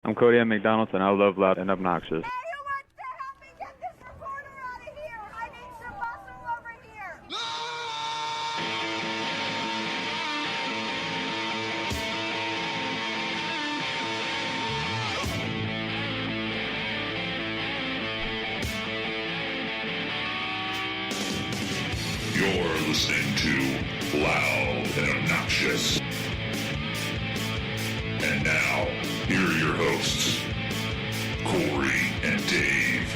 I'm Cody at McDonald's, and I love loud and obnoxious. Hey, who wants to help me get this reporter out of here? I need some muscle over here. You're listening to Loud and Obnoxious. And now, here are your hosts, Korey and Dave.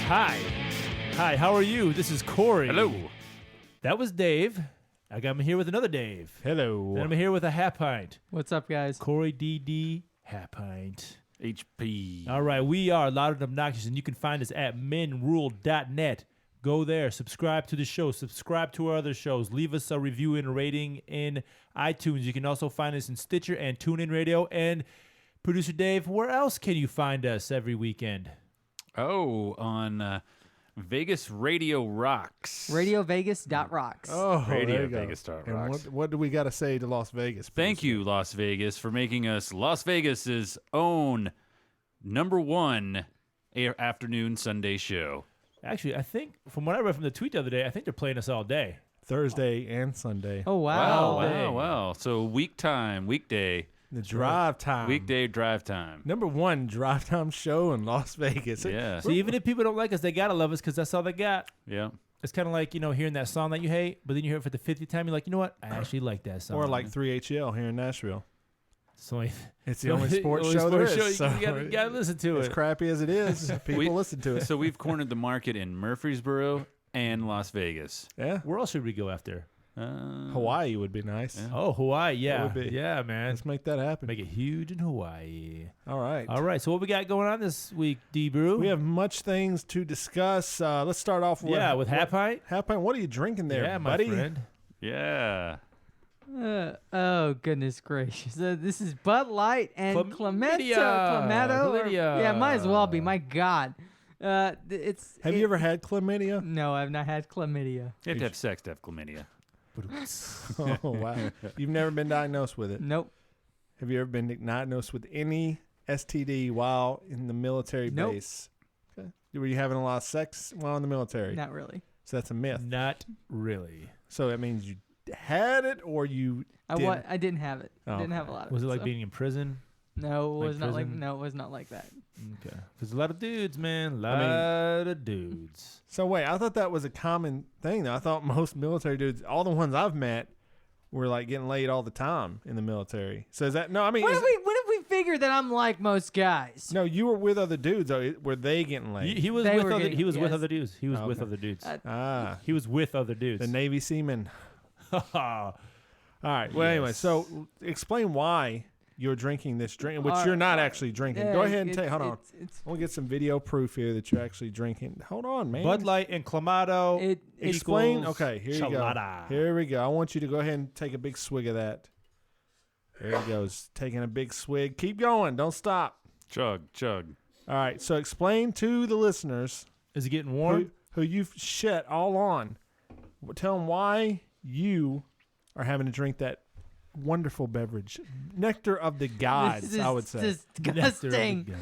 Hi, how are you? This is Korey. Hello. That was Dave. I'm here with another Dave. Hello. And I'm here with a Halfpint. What's up, guys? Korey DD Halfpint. HP. All right, we are Loud and Obnoxious, and you can find us at menrule.net. Go there, subscribe to the show, subscribe to our other shows, leave us a review and a rating in iTunes. You can also find us in Stitcher and TuneIn Radio. And Producer Dave, where else can you find us every weekend? Oh, on Vegas Radio Rocks. RadioVegas.rocks. Oh, Radio there you go. Vegas Star And Rocks. what do we got to say to Las Vegas? Thank you, Las Vegas, for making us Las Vegas's own #1 afternoon Sunday show. Actually, I think, from what I read from the tweet the other day, I think they're playing us all day. Thursday and Sunday. Oh, wow. Wow. So weekday, The drive time. weekday drive time. #1 drive time show in Las Vegas. Yeah. So even if people don't like us, they got to love us because that's all they got. Yeah. It's kind of like, hearing that song that you hate, but then you hear it for the 50th time, you're like, you know what? I actually like that song. Or like 3HL here in Nashville. So It's the only sports show there is. So You gotta listen to as it. crappy as it is, people listen to it. So we've cornered the market in Murfreesboro and Las Vegas. Yeah. Where else should we go after? Hawaii would be nice. Yeah. Oh, Hawaii. Yeah. would be. Yeah, man. Let's make that happen. Make it huge in Hawaii. All right. All right. So what we got going on this week, D-Brew? We have much things to discuss. Let's start off with Halfpint. Halfpint, what are you drinking there, Yeah, my buddy? friend. Yeah. Oh, goodness gracious. This is Bud Light and Chlamydia. Clamato. Chlamydia. Yeah, might as well be. My God. Have you ever had chlamydia? No, I've not had chlamydia. You have to have sex to have chlamydia. Oh, wow. You've never been diagnosed with it? Nope. Have you ever been diagnosed with any STD while in the military Nope. base? Okay. Were you having a lot of sex while in the military? Not really. So that's a myth. Not really. So that means you had it or you didn't? I didn't have it. Oh, Didn't have a lot of Was it like so. being in prison? No, it like was not like prison? no, it was not like that. Okay. There's a lot of dudes, man. A lot of dudes. So wait, I thought that was a common thing though. I thought most military dudes, all the ones I've met, were like getting laid all the time in the military. So is that no? I mean, When if we figure that I'm like most guys? no, you were with other dudes. Though. Were they getting laid? He was They with were other. getting- He was with yes. other dudes. He was Oh, with okay. other dudes. Ah, He was with other dudes. the Navy seaman. All All right. Well, anyway, Yes. so explain why you're drinking this drink, which All you're right, not all right. actually drinking. Yeah, Go ahead and it- take. Hold on. it's- I want to get some video proof here that you're actually drinking. Hold on, man. Bud Light and Clamato. It- Explain. equals Okay, here you Chelada. go. Here we go. I want you to go ahead and take a big swig of that. There he goes, taking a big swig. Keep going. Don't stop. Chug. All right. So explain to the listeners Is it getting warm? who you've shit all on. Tell them why you are having to drink that wonderful beverage, nectar of the gods. This is I would say. disgusting.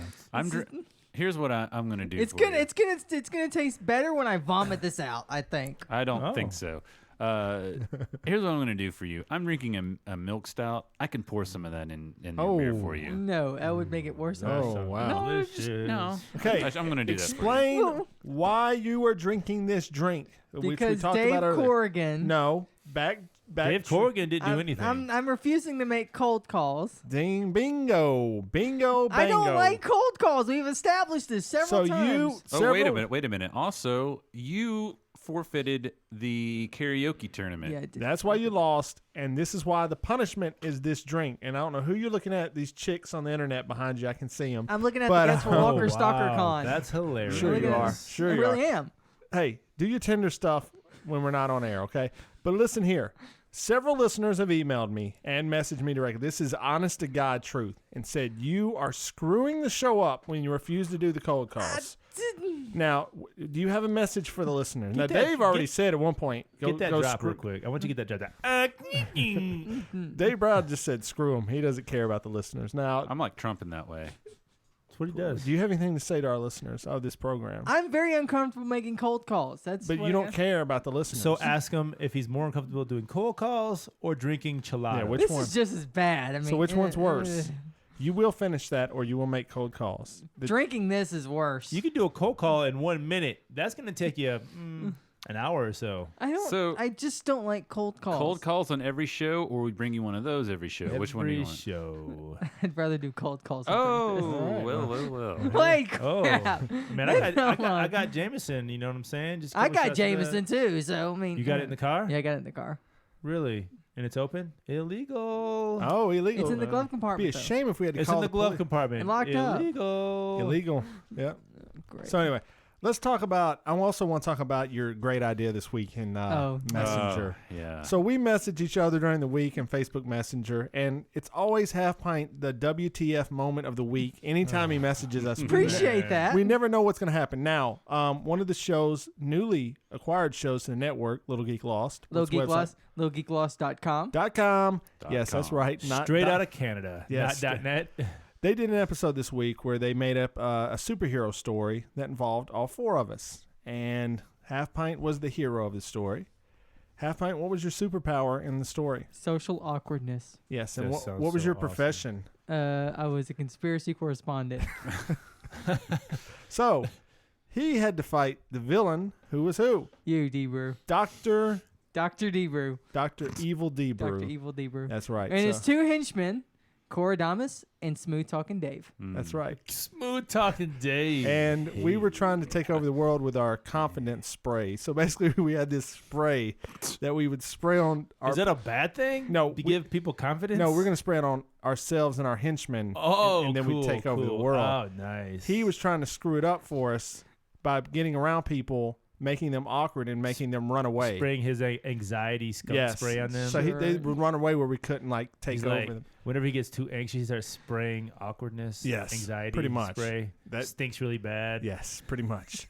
Here's what I'm gonna do. It's for gonna you. it's gonna taste better when I vomit this out. I think. I don't Oh. think so. Here's what I'm gonna do for you. I'm drinking a milk stout. I can pour some of that in your beer for you. No, that would make it worse. Oh, wow. No, no. Okay. I'm gonna do that. For Explain why you are drinking this drink, which we Because talked Dave about earlier. Corrigan. No, back. Dave Corrigan didn't do I'm, anything. I'm refusing to make cold calls. Ding, bingo, bingo, bango. I don't like cold calls. We've established this several So times. you. Oh, wait a minute. Also, you forfeited the karaoke tournament. Yeah, I did. That's why you lost, and this is why the punishment is this drink. And I don't know who you're looking at. These chicks on the internet behind you, I can see them. I'm looking at But, the Guess for oh, Walker Stalker wow. Con. That's hilarious. Sure Look you at are. this. Sure I you really are. am. Hey, do your Tinder stuff when we're not on air, okay? But listen here. Several listeners have emailed me and messaged me directly. This is honest to God truth, and said you are screwing the show up when you refuse to do the cold calls. Now, do you have a message for the listeners? Now, Dave already said at one point, Get that drop real quick. I want you to get that drop. Dave Brown just said, screw him. He doesn't care about the listeners. Now, I'm like Trump in that way. That's what he does. do you have anything to say to our listeners of this program? I'm very uncomfortable making cold calls. But But you don't care about the listeners. So ask him if he's more uncomfortable doing cold calls or drinking Chelada. Yeah, which This one? is just as bad. I mean, So which one's worse? You will finish that, or you will make cold calls. Drinking this is worse. You can do a cold call in 1 minute. That's going to take you an hour or so. I just don't like cold calls. Cold calls on every show, or we bring you one of those every show? Which one do you Every want? show. I'd rather do cold calls. Oh, well. Like Oh, crap. man, I got Jameson. You know what I'm saying? Just a I couple got shots of that. Jameson too. So I mean, You got it in the car? Yeah, I got it in the car. Really? And it's open? Illegal. Oh, illegal. It's in the glove It'd compartment. be a shame if we had to It's call in the glove police. compartment. And locked up. Illegal. Illegal. Yeah. Great. So anyway, let's talk about. I also want to talk about your great idea this week in Messenger. Yeah. So we message each other during the week in Facebook Messenger, and it's always Halfpint the WTF moment of the week. Anytime he messages us, Appreciate that. we never know what's going to happen. Now, one of the shows, newly acquired shows to the network, Little Geek Lost. Little What's the Geek website? Lost, littlegeeklost.com. .com. Yes, that's com. right. Not Straight dot- out of Canada. Yes. Not .net. They did an episode this week where they made up a superhero story that involved all four of us. And Halfpint was the hero of the story. Halfpint, what was your superpower in the story? Social awkwardness. Yes, and That what sounds was so your awesome. profession? I was a conspiracy correspondent. So, he had to fight the villain, who was who? You, D-Brew. Dr. D-Brew. Evil D. Brew. Dr. Evil D-Brew. That's right. And his so- two henchmen, Koradomus and Smooth Talking Dave. That's right. Smooth talking Dave. And we were trying to take over the world with our confidence spray. So basically, we had this spray that we would spray on our. Is that a bad thing? No, To we- give people confidence? No, we're going to spray it on ourselves and our henchmen. Oh, and then cool, we take over the cool. world. Oh, nice. He was trying to screw it up for us by getting around people, making them awkward, and making them run away. spraying his anxiety skunk spray on them. So they Sure. would run away where we couldn't take He's over like, them. whenever he gets too anxious, he starts spraying awkwardness, Yes, anxiety, pretty much. spray. That- Stinks really bad. Yes, pretty much.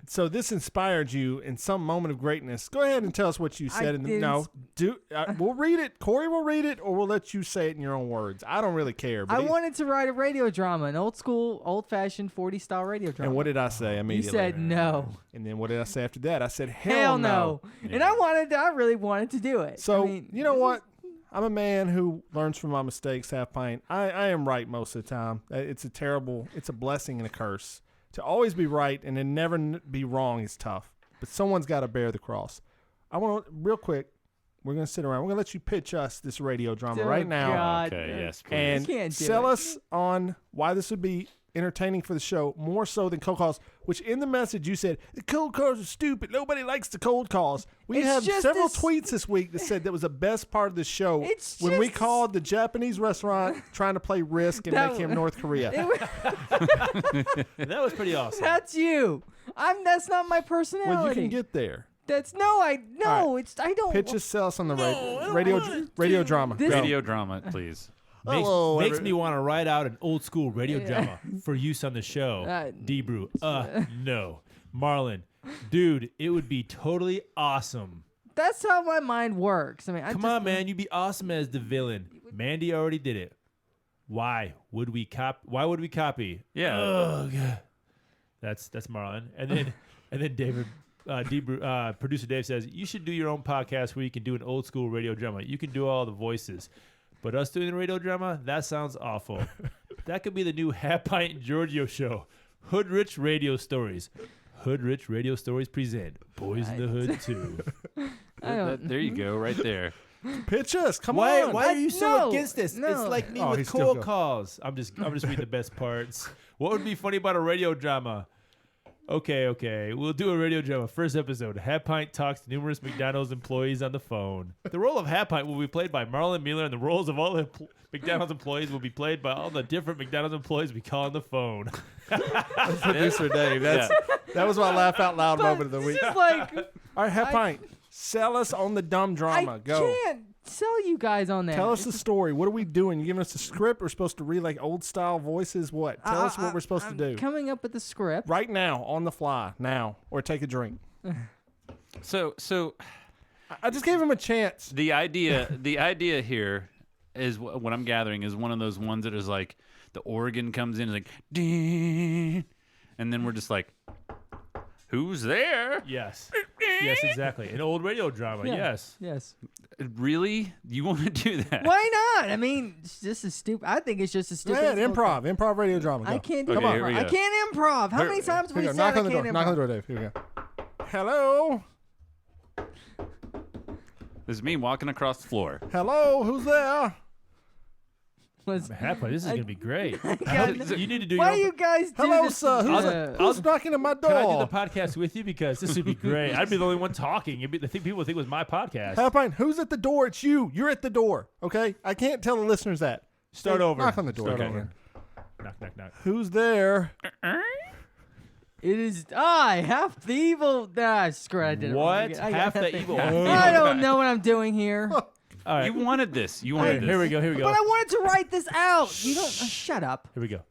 So this inspired you in some moment of greatness. Go ahead and tell us what you said. We'll read it. Korey will read it, or we'll let you say it in your own words. I don't really care. But I wanted to write a radio drama, an old school, old-fashioned 40-style radio drama. And what did I say You immediately? said no. And then what did I say after that? I said, Hell no. And I really wanted to do it. So, I mean, you know what? I'm a man who learns from my mistakes, Halfpint. I am right most of the time. It's a blessing and a curse. To always be right and then never be wrong is tough. But someone's got to bear the cross. I want to, real quick, we're going to sit around. We're going to let you pitch us this radio drama Oh, right now. God. Okay, yes, please. And can't do sell it. us on why this would be entertaining for the show, more so than cold calls, which in the message you said, the cold calls are stupid. Nobody likes the cold calls. We It's have just several this- tweets this week that said that was the best part of the show It's when we just- called the Japanese restaurant trying to play Risk and That make him was- North Korea. That was pretty awesome. That's you. That's not my personality. Well, you can get there. That's All right. I don't. Pitch us, sell us on the radio drama. This- Go. Radio drama, please. Makes me want to write out an old school radio drama for use on the show. D-Brew. No. Marlon. Dude, it would be totally awesome. That's how my mind works. I mean, Come on, man. You'd be awesome as the villain. Mandy already did it. Why would we copy? Yeah. Ugh. That's Marlon. And then David producer Dave says, you should do your own podcast where you can do an old school radio drama. You can do all the voices. But us doing the radio drama, that sounds awful. That could be the new Halfpint and Giorgio show. Hood Rich Radio Stories. Hood Rich Radio Stories present Boys in the Hood 2. There you go, right there. Pitch us. Come Why on. are you so No, against this? no. It's like me Oh, with he's still cold going. calls. I'm just reading the best parts. What would be funny about a radio drama? Okay. We'll do a radio drama. First episode. Halfpint talks to numerous McDonald's employees on the phone. The role of Halfpint will be played by Marlon Mueller, and the roles of all the McDonald's employees will be played by all the different McDonald's employees we call on the phone. Producer Dave. That was my laugh out loud moment of the week. It's just like All right, Halfpint. Sell us on the dumb drama. I Go. can't sell you guys on that. Tell us the story. What are we doing? You giving us a script? We're supposed to read like old style voices? What? Tell us what we're supposed to do. Coming up with the script. Right now, on the fly, now. Or take a drink. So I just gave him a chance. the idea here is what I'm gathering is one of those ones that is like the organ comes in and like ding, and then we're just like, who's there? Yes. Yes, exactly. An old radio drama. Yeah. Yes. Yes. Really? You want to do that? Why not? I mean, it's just as stupid. I think it's just as stupid. Man, as improv radio drama. Go. I can't do Okay, improv. here we I go. can't improv. How many times have we Here said we go. Knock I on the door. can't Knock on the improv? door, Dave. Here we go. Hello? This is me walking across the floor. Hello? Who's there? Halfpint, this is gonna be great. God, You need to do why your do own. you guys do Hello, this? sir. Who's knocking at my door? Can I do the podcast with you? Because this would be great. I'd be the only one talking. It'd be the thing people would think was my podcast. Halfpint, who's at the door? It's you. You're at the door. Okay? I can't tell the listeners that. Start Say, over. Knock on the door. Start again. over. Knock, knock, knock. Who's there? It is half the evil. Screw it, I did it wrong What? again. I Half got the nothing. evil. I don't know what I'm doing here. All right. You wanted this. You wanted this. Here we go. Here we go. But I wanted to write this out. You don't. Shut up. Here we go.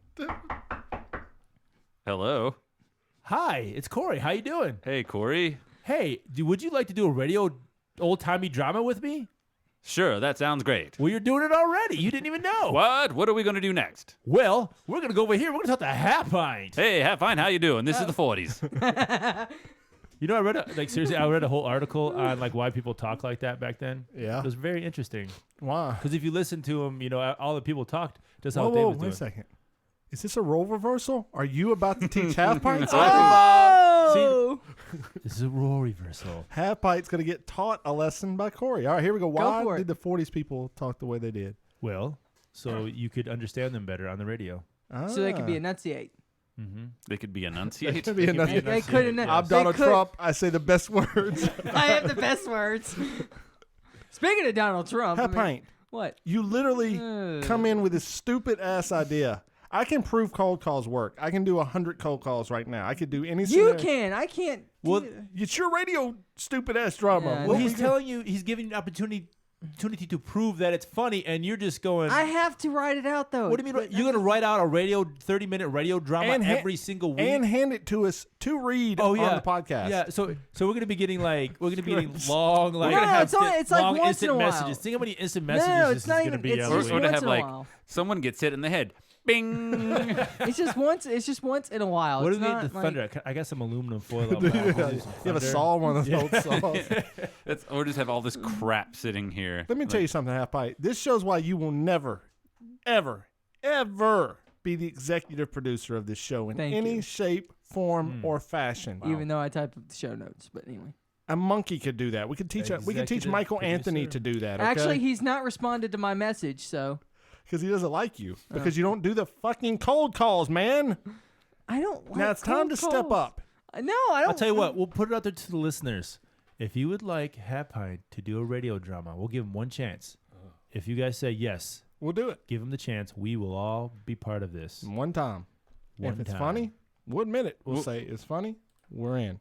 Hello. Hi, it's Korey. How you doing? Hey, Korey. Hey, would you like to do a radio old-timey drama with me? Sure, that sounds great. Well, you're doing it already. You didn't even know. What? What are we going to do next? Well, we're going to go over here. We're going to talk to Halfpint. Hey, fine. How you doing? This is the 40s. You know, I read seriously, I read a whole article on like why people talk like that back then. Yeah. It was very interesting. Why? Because if you listen to them, you know, all the people talked just how Whoa, they whoa, was wait doing. a second. Is this a role reversal? Are you about to teach Halfpint? Oh! This is a role reversal. Halfpint's going to get taught a lesson by Korey. All right, here we go. Why for it. did the 40s people talk the way they did? Well, so you could understand them better on the radio. So they could be enunciate. They could be enunciate. Could be another. They could enunciate. I'm Donald Trump. I say the best words. I have the best words. Speaking of Donald Trump, I mean, Halfpint, what? you literally come in with this stupid ass idea. I can prove cold calls work. I can do 100 cold calls right now. I could do any. You scenario. can. I can't. Well, it's your radio stupid ass drama. Yeah, What Well, we he's do- telling you, he's giving you an opportunity to prove that it's funny, and you're just going. I have to write it out though. What do you mean? You're going to write out a 30-minute radio drama And ha- every single week? and hand it to us to read on the podcast. Yeah, so we're gonna be getting long No, it's only- it's like long once instant in a while. messages. Think how many instant No, messages it's this is not gonna even- be. it's every just Or week. to once have in a like while. someone gets hit in the head. Bing. It's just once. It's just once in a while. What It's do they not the like- thunder? I got some aluminum foil. Up back. I'll do some You have a thunder. saw, one of those old saws. Or just have all this crap sitting here. Let me tell you something, Halfpint. This shows why you will never, ever, ever be the executive producer of this show in Thank any you. shape, form, or fashion. Even though I type up the show notes, but anyway. A monkey could do that. We could teach. We could teach Executive Michael Anthony producer. to do that. Okay? Actually, he's not responded to my message, so because he doesn't like you. Because you don't do the fucking cold calls, man. I don't. Like Now it's time to cold step calls. up. No, I don't. I'll tell you what. We'll put it out there to the listeners. If you would like Halfpint to do a radio drama, we'll give him one chance. If you guys say yes, We'll do it give him the chance. We will all be part of this. one time. One if it's time. funny, we'll admit it. We'll Well- say it's funny. We're in.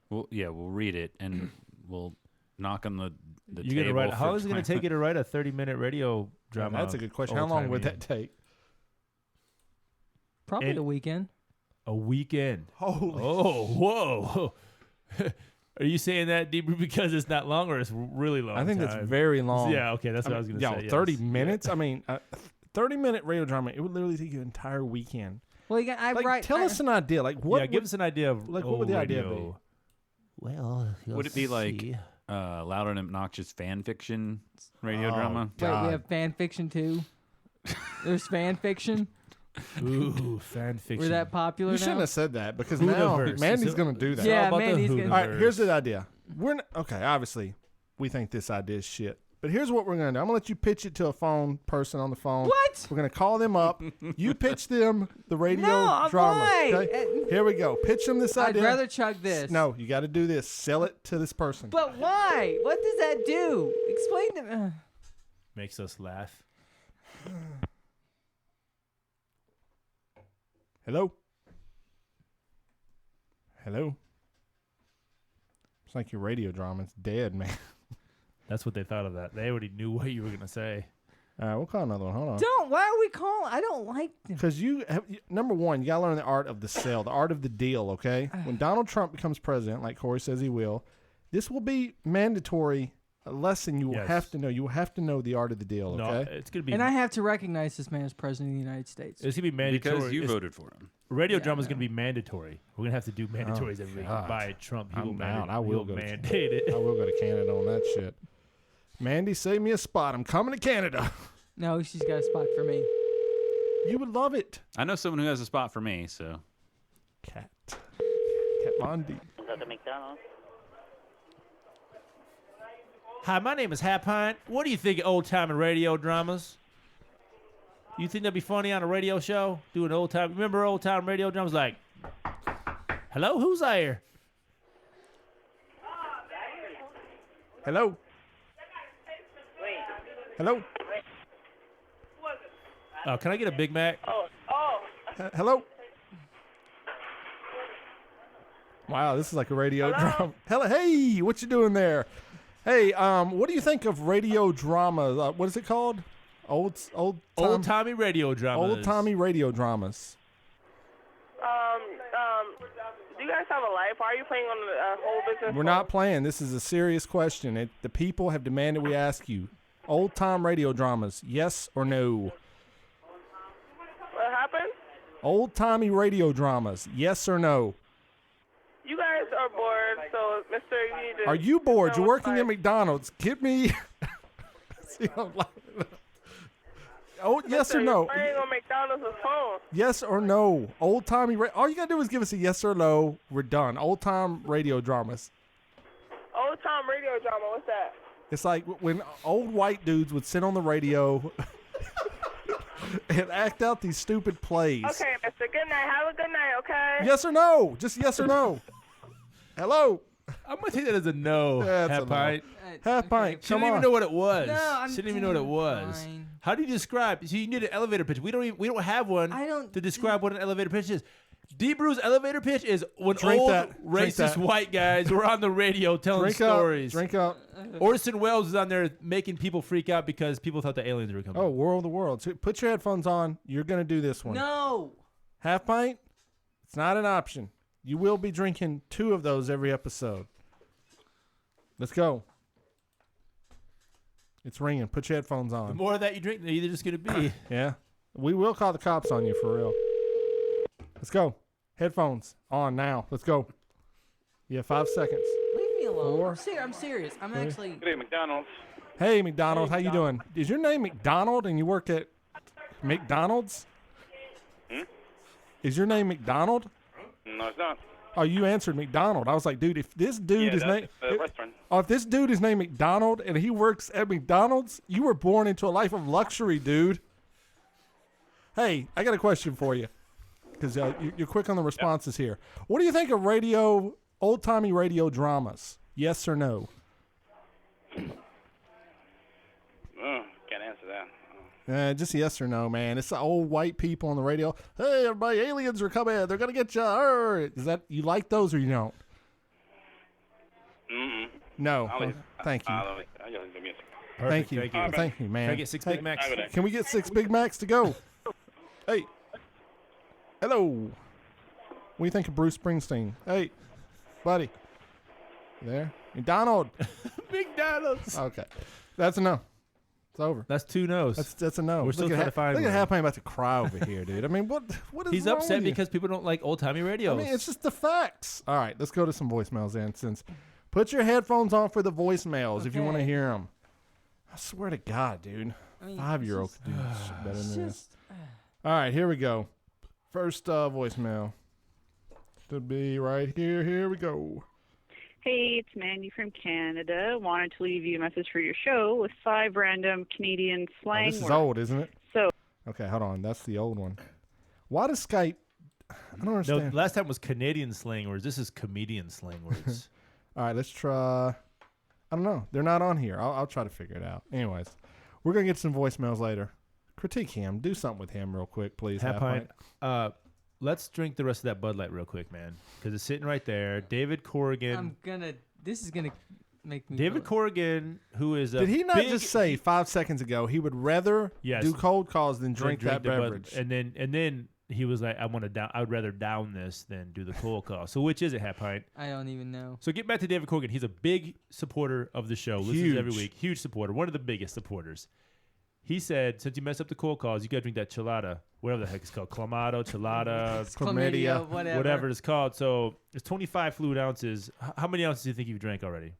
We'll read it and we'll knock on the You're table. gonna write. How for long is it gonna take you to write a 30-minute radio drama? That's a good question. How long would that take? Probably And- a weekend. A weekend. Holy. Oh, whoa. Are you saying that deeper because it's not long or it's really long? I think that's time? very long. Yeah, okay, that's what I was gonna say. 30 yes. minutes. I mean, 30-minute radio drama. It would literally take you an entire weekend. Well, I Like, write. tell us an idea. Like, what? Yeah, give us an idea of like, what would the idea radio. be? Well, Would it be like loud and obnoxious fan fiction radio drama? Wait, God. we have fan fiction too. There's fan fiction. Ooh, fan fiction? We're that popular You now. shouldn't have said that because now Hooniverse. Mandy's It's going to do that. Yeah, all about the Mandy's gonna- All right, Hooniverse. here's the idea. Okay, obviously, we think this idea is shit. But here's what we're going to do. I'm going to let you pitch it to a phone person on the phone. What? We're going to call them up. You pitch them the radio No, drama. why? Okay? Here we go. Pitch them this I'd idea. rather chug this. No, you got to do this. Sell it to this person. But why? What does that do? Explain to me. Makes us laugh. Hello? Hello? It's like your radio drama's dead, man. That's what they thought of that. They already knew what you were gonna say. All right, we'll call another one. Hold on. Don't. Why are we calling? I don't like them. Because number one, you got to learn the art of the sale, the art of the deal, okay? When Donald Trump becomes president, like Korey says he will, this will be mandatory, a lesson you will have to know. You will have to know the art of the deal, okay? No, it's going to be... And I have to recognize this man as president of the United States. It's going to be mandatory. Because you voted for him. Radio drama is going to be mandatory. We're going to have to do mandatories every week. By Trump, he will I will go mandate it. I will go to Canada on that shit. Mandy, save me a spot. I'm coming to Canada. No, she's got a spot for me. You would love it. I know someone who has a spot for me, so. Cat Bondi. Is that the McDonald's? Hi, my name is Halfpint. What do you think of old-time radio dramas? You think that'd be funny on a radio show? Doing old-time... Remember old-time radio dramas like... Hello, who's there? Hello? Hello? Can I get a Big Mac? Hello? Wow, this is like a radio drama. Hello, hey, what you doing there? Hey, what do you think of radio drama? What is it called? Old-timey radio dramas. Old-timey radio dramas. Do you guys have a life? Why are you playing on the whole business? We're not playing. This is a serious question. The people have demanded we ask you. Old-time radio dramas, yes or no? What happened? Old-timey radio dramas, yes or no? You guys are bored, so Mr. You need to... Are you bored? You're working at at McDonald's. Give me... See, oh, yes or no? You're playing on McDonald's phone. Yes or no? Old-timey... All you got to do is give us a yes or no. We're done. Old-time radio dramas. Old-time radio drama, what's that? It's like when old white dudes would sit on the radio and act out these stupid plays. Okay, Mr. Good night. Have a good night, okay? Yes or no? Just yes or no. Hello? I'm going to take that as a no, That's a Half-Pint. Half-Pint, She come didn't even on. know what it was. No, she didn't even know what it was. fine. How do you describe? See, you need an elevator pitch. We don't have one to describe what an elevator pitch is. D-Brew's elevator pitch is when Drink old that. Drink racist that. white guys were on the radio telling Drink stories. up. Drink up. Orson Welles was on there making people freak out because people thought the aliens were coming. Oh, World of the World. So put your headphones on. You're going to do this one. No. Half-Pint? It's not an option. You will be drinking 2 of those every episode. Let's go. It's ringing. Put your headphones The on. more of that you drink, the either just going to be. Yeah. We will call the cops on you for real. Let's go. Headphones on now. Let's go. You have 5 seconds. Leave me alone. 4. I'm serious. I'm actually... Good day, McDonald's. Hey, McDonald. How you doing? Is your name McDonald and you work at McDonald's? Is your name McDonald? No, it's not. Oh, you answered McDonald. I was like, dude, if this dude is named... restaurant. Oh, if this dude is named McDonald and he works at McDonald's, you were born into a life of luxury, dude. Hey, I got a question for you because you're quick on the responses here. What do you think of old-timey radio dramas? Yes or no? Can't answer that. Just yes or no, man. It's the old white people on the radio. Hey, everybody, aliens are coming. They're going to get you. Is that, you like those or you don't? No. Thank you. Thank you. Thank you, man. Can I get 6 Big Macs? Can we get 6 Big Macs to go? Hey. Hello. What do you think of Bruce Springsteen? Hey, buddy. You there? McDonald. McDonald's. Okay. That's a no. It's over. That's 2 no's. That's a no. We're still trying to find Look at one. Halfpint about to cry over here, dude. I mean, what is He's wrong upset with you? because people don't like old-timey radios. I mean, it's just the facts. All right, let's go to some voicemails then. Since put your headphones on for the voicemails if you want to hear them. I swear to God, dude. 5-year-old could do this shit better than this. All right, here we go. First voicemail. Should be right here. Here we go. Hey, it's Mandy from Canada. Wanted to leave you a message for your show with 5 random Canadian slang This is words. old, isn't it? So, okay, hold on. That's the old one. Why does Skype? I don't understand. No, last time was Canadian slang words. This is comedian slang words. All right, let's try. I don't know. They're not on here. I'll try to figure it out. Anyways, we're going to get some voicemails later. Critique him. Do something with him real quick, please. Halfpint. Let's drink the rest of that Bud Light real quick, man, because it's sitting right there. David Corrigan. I'm gonna This is gonna make me. David feel- Corrigan, who is a Did he not big- just say 5 seconds ago he would rather Yes. do cold calls than then drink that the Bud- beverage? and then he was like, I would rather down this than do the cold call. So which is it, Halfpint? I don't even know. So get back to David Corrigan. He's a big supporter of the show. Listens every Huge. week. Huge supporter. One of the biggest supporters. He said, since you messed up the cold calls, you got to drink that chelada, whatever the heck it's called, clamato, chelada, Chlamydia, whatever. whatever it's called. So it's 25 fluid ounces. How many ounces do you think you've drank already?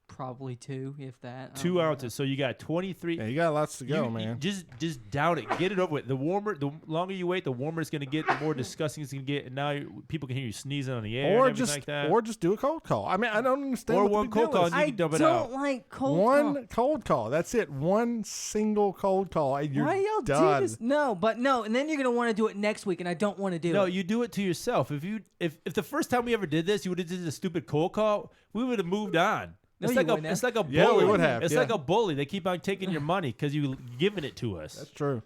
Probably 2, if that. I 2 don't know. ounces. So you got 23. Yeah, you got lots to go, You man. just down it. Get it over with. The longer you wait, the warmer it's going to get, the more disgusting it's going to get. And now people can hear you sneezing on the air Or and everything just like that. or just do a cold call. I mean, I don't understand. Or what the one big cold deal call is. and you I can dump it don't out. like cold One call. cold call. That's it. One single cold call. And you're Why y'all done. do this? No, but no, and then you're gonna want to do it next week, and I don't want to do No, it. you do it to yourself. If the first time we ever did this, you would have did a stupid cold call, we would have moved on. No, It's you like wouldn't have. it's like a bully. Yeah, we would have, It's yeah. like a bully. They keep on taking your money because you giving it to us. That's true.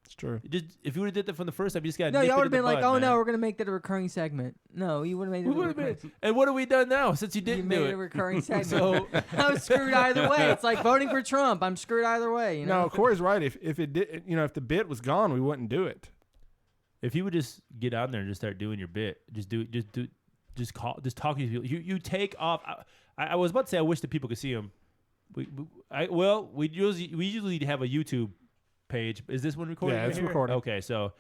It's true. Just if you would have did that from the first time, you just got No, y'all would have been like, bud, "Oh man. no, we're gonna make that a recurring segment." No, you would have made it. We a would have recurring- been. And what have we done now since you You didn't made do it it? a recurring segment. So I'm screwed either way. It's like voting for Trump. I'm screwed either way. You know. No, Corey's right. If it did, if the bit was gone, we wouldn't do it. if you would just get on there and just start doing your bit, just talk to people. You take off. I was about to say I wish that people could see him. We usually have a YouTube page. Is this one recording? Yeah, right it's here? recording. Okay, so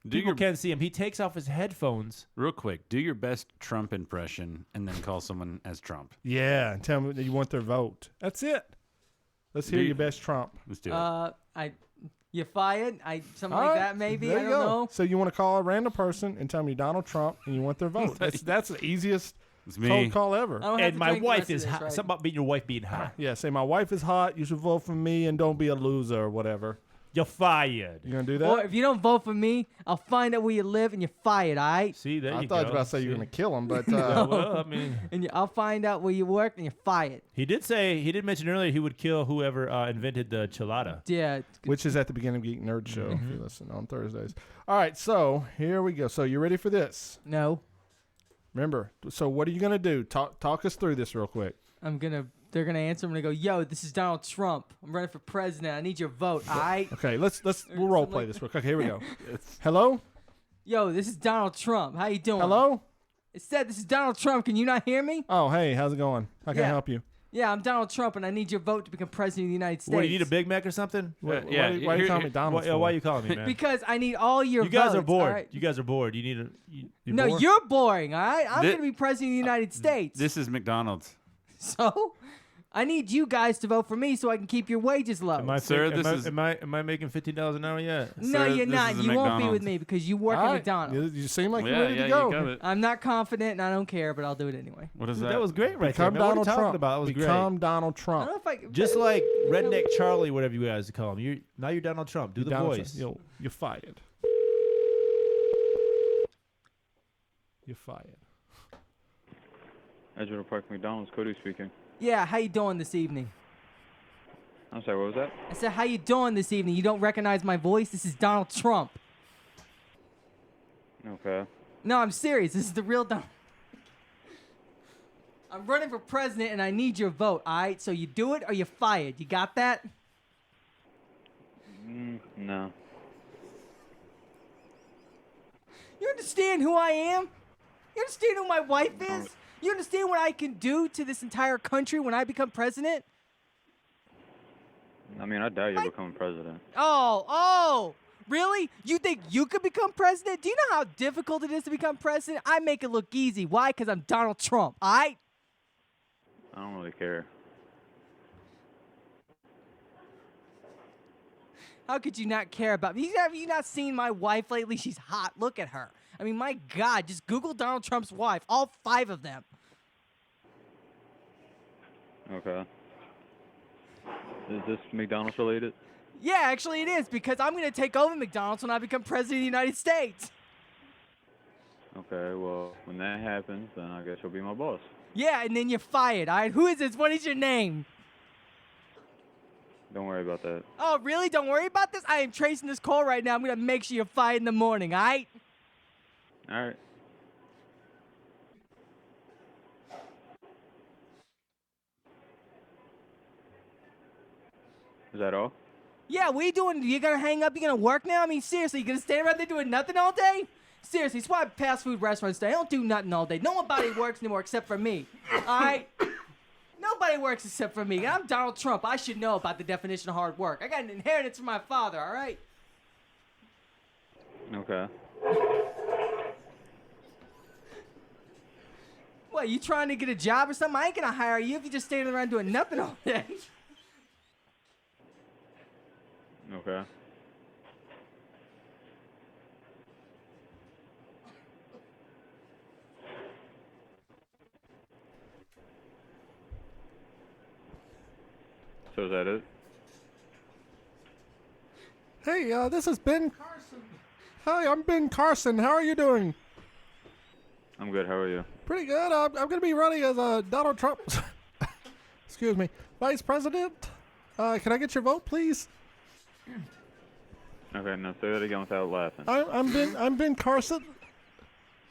Do people your can see him. He takes off his headphones. real quick. Do your best Trump impression, and then call someone as Trump. Yeah, and tell them that you want their vote. That's it. Let's hear Do you- your best Trump. Let's do it. You fired? Something All like right, that maybe. There I you don't go. know. So you want to call a random person and tell them you're Donald Trump and you want their vote. That's the easiest It's me. cold call ever. I don't have And to my drink the wife rest of is this, hot. right? Something about being your wife being hot. Yeah, say my wife is hot. You should vote for me and don't be a loser or whatever. You're fired. You gonna do that? Or if you don't vote for me, I'll find out where you live and you're fired. All right. See, there I you thought you go. were about to say See? you're gonna kill him, but Well, I mean, And I'll find out where you work and you're fired. he did mention earlier he would kill whoever invented the chelada. Yeah. which is at the beginning of Geek Nerd Show if you listen on Thursdays. All right, so here we go. So you ready for this? No. Remember. So what are you gonna do? Talk us through this real quick. They're gonna answer. I'm gonna go, yo, this is Donald Trump. I'm running for president. I need your vote. All right. Okay, we'll role play this real quick. Okay, here we go. Hello? Yo, this is Donald Trump. How you doing? Hello? It said this is Donald Trump. Can you not hear me? Oh, hey, how's it going? How can I Yeah. help you? Yeah, I'm Donald Trump, and I need your vote to become president of the United States. What, do you need a Big Mac or something? Why yeah, are you here- calling me Donald? Why are you calling me, man? Because I need all your You guys votes. are bored. all right? You guys are bored. You need a. You No, bored? you're boring. All right, I'm Thi- gonna be president of the United States. This is McDonald's. So, I need you guys to vote for me so I can keep your wages low. Am I, Sir, am this I- is- am I making $15 an hour yet? no, Sir, you're this not. is a You won't be with McDonald's. me because you work All at right. McDonald's. You seem like yeah, you're ready yeah, to go. you got it. I'm not confident, and I don't care, but I'll do it anyway. What is That was great right there, Become man. What are you Donald talking Trump. about? That was Become Donald I Trump. don't know if I Just like Redneck Charlie, whatever you guys call him. Now you're Donald Trump. Do the Donald voice. Trump. You're fired. You're fired. Edgewater Park McDonald's, Cody speaking. Yeah, how you doing this evening? I'm sorry, what was that? I said, how you doing this evening? You don't recognize my voice? This is Donald Trump. Okay. No, I'm serious. This is the real Donald. I'm running for president, and I need your vote. All right, so you do it or you're fired. You got that? No. You understand who I am? You understand who my wife is? You understand what I can do to this entire country when I become president? I mean, I doubt you'll become president. Oh, really? You think you could become president? Do you know how difficult it is to become president? I make it look easy. Why? Because I'm Donald Trump, all right? I don't really care. How could you not care about me? Have you not seen my wife lately? She's hot. Look at her. I mean, my God, just Google Donald Trump's wife. All 5 of them. Okay. Is this McDonald's related? Yeah, actually it is, because I'm going to take over McDonald's when I become president of the United States. Okay, well, when that happens, then I guess you'll be my boss. Yeah, and then you're fired, all right? Who is this? What is your name? Don't worry about that. Oh, really? Don't worry about this? I am tracing this call right now. I'm going to make sure you're fired in the morning, all right? All right. Is that all? Yeah, what are you doing? You gonna hang up? You gonna work now? I mean, seriously, you gonna stay around there doing nothing all day? Seriously, it's why fast food restaurants stay. I don't do nothing all day. Nobody works anymore except for me. All right? Nobody works except for me. I'm Donald Trump. I should know about the definition of hard work. I got an inheritance from my father, all right? Okay. What, you trying to get a job or something? I ain't gonna hire you if you just standing around doing nothing all day. Okay. So is that it? Hey, this is Ben Carson. Hi, I'm Ben Carson. How are you doing? I'm good. How are you? Pretty good. I'm going to be running as Donald Trump. Excuse me, Vice President. Can I get your vote, please? Okay, now say that again without laughing. I'm Ben Carson.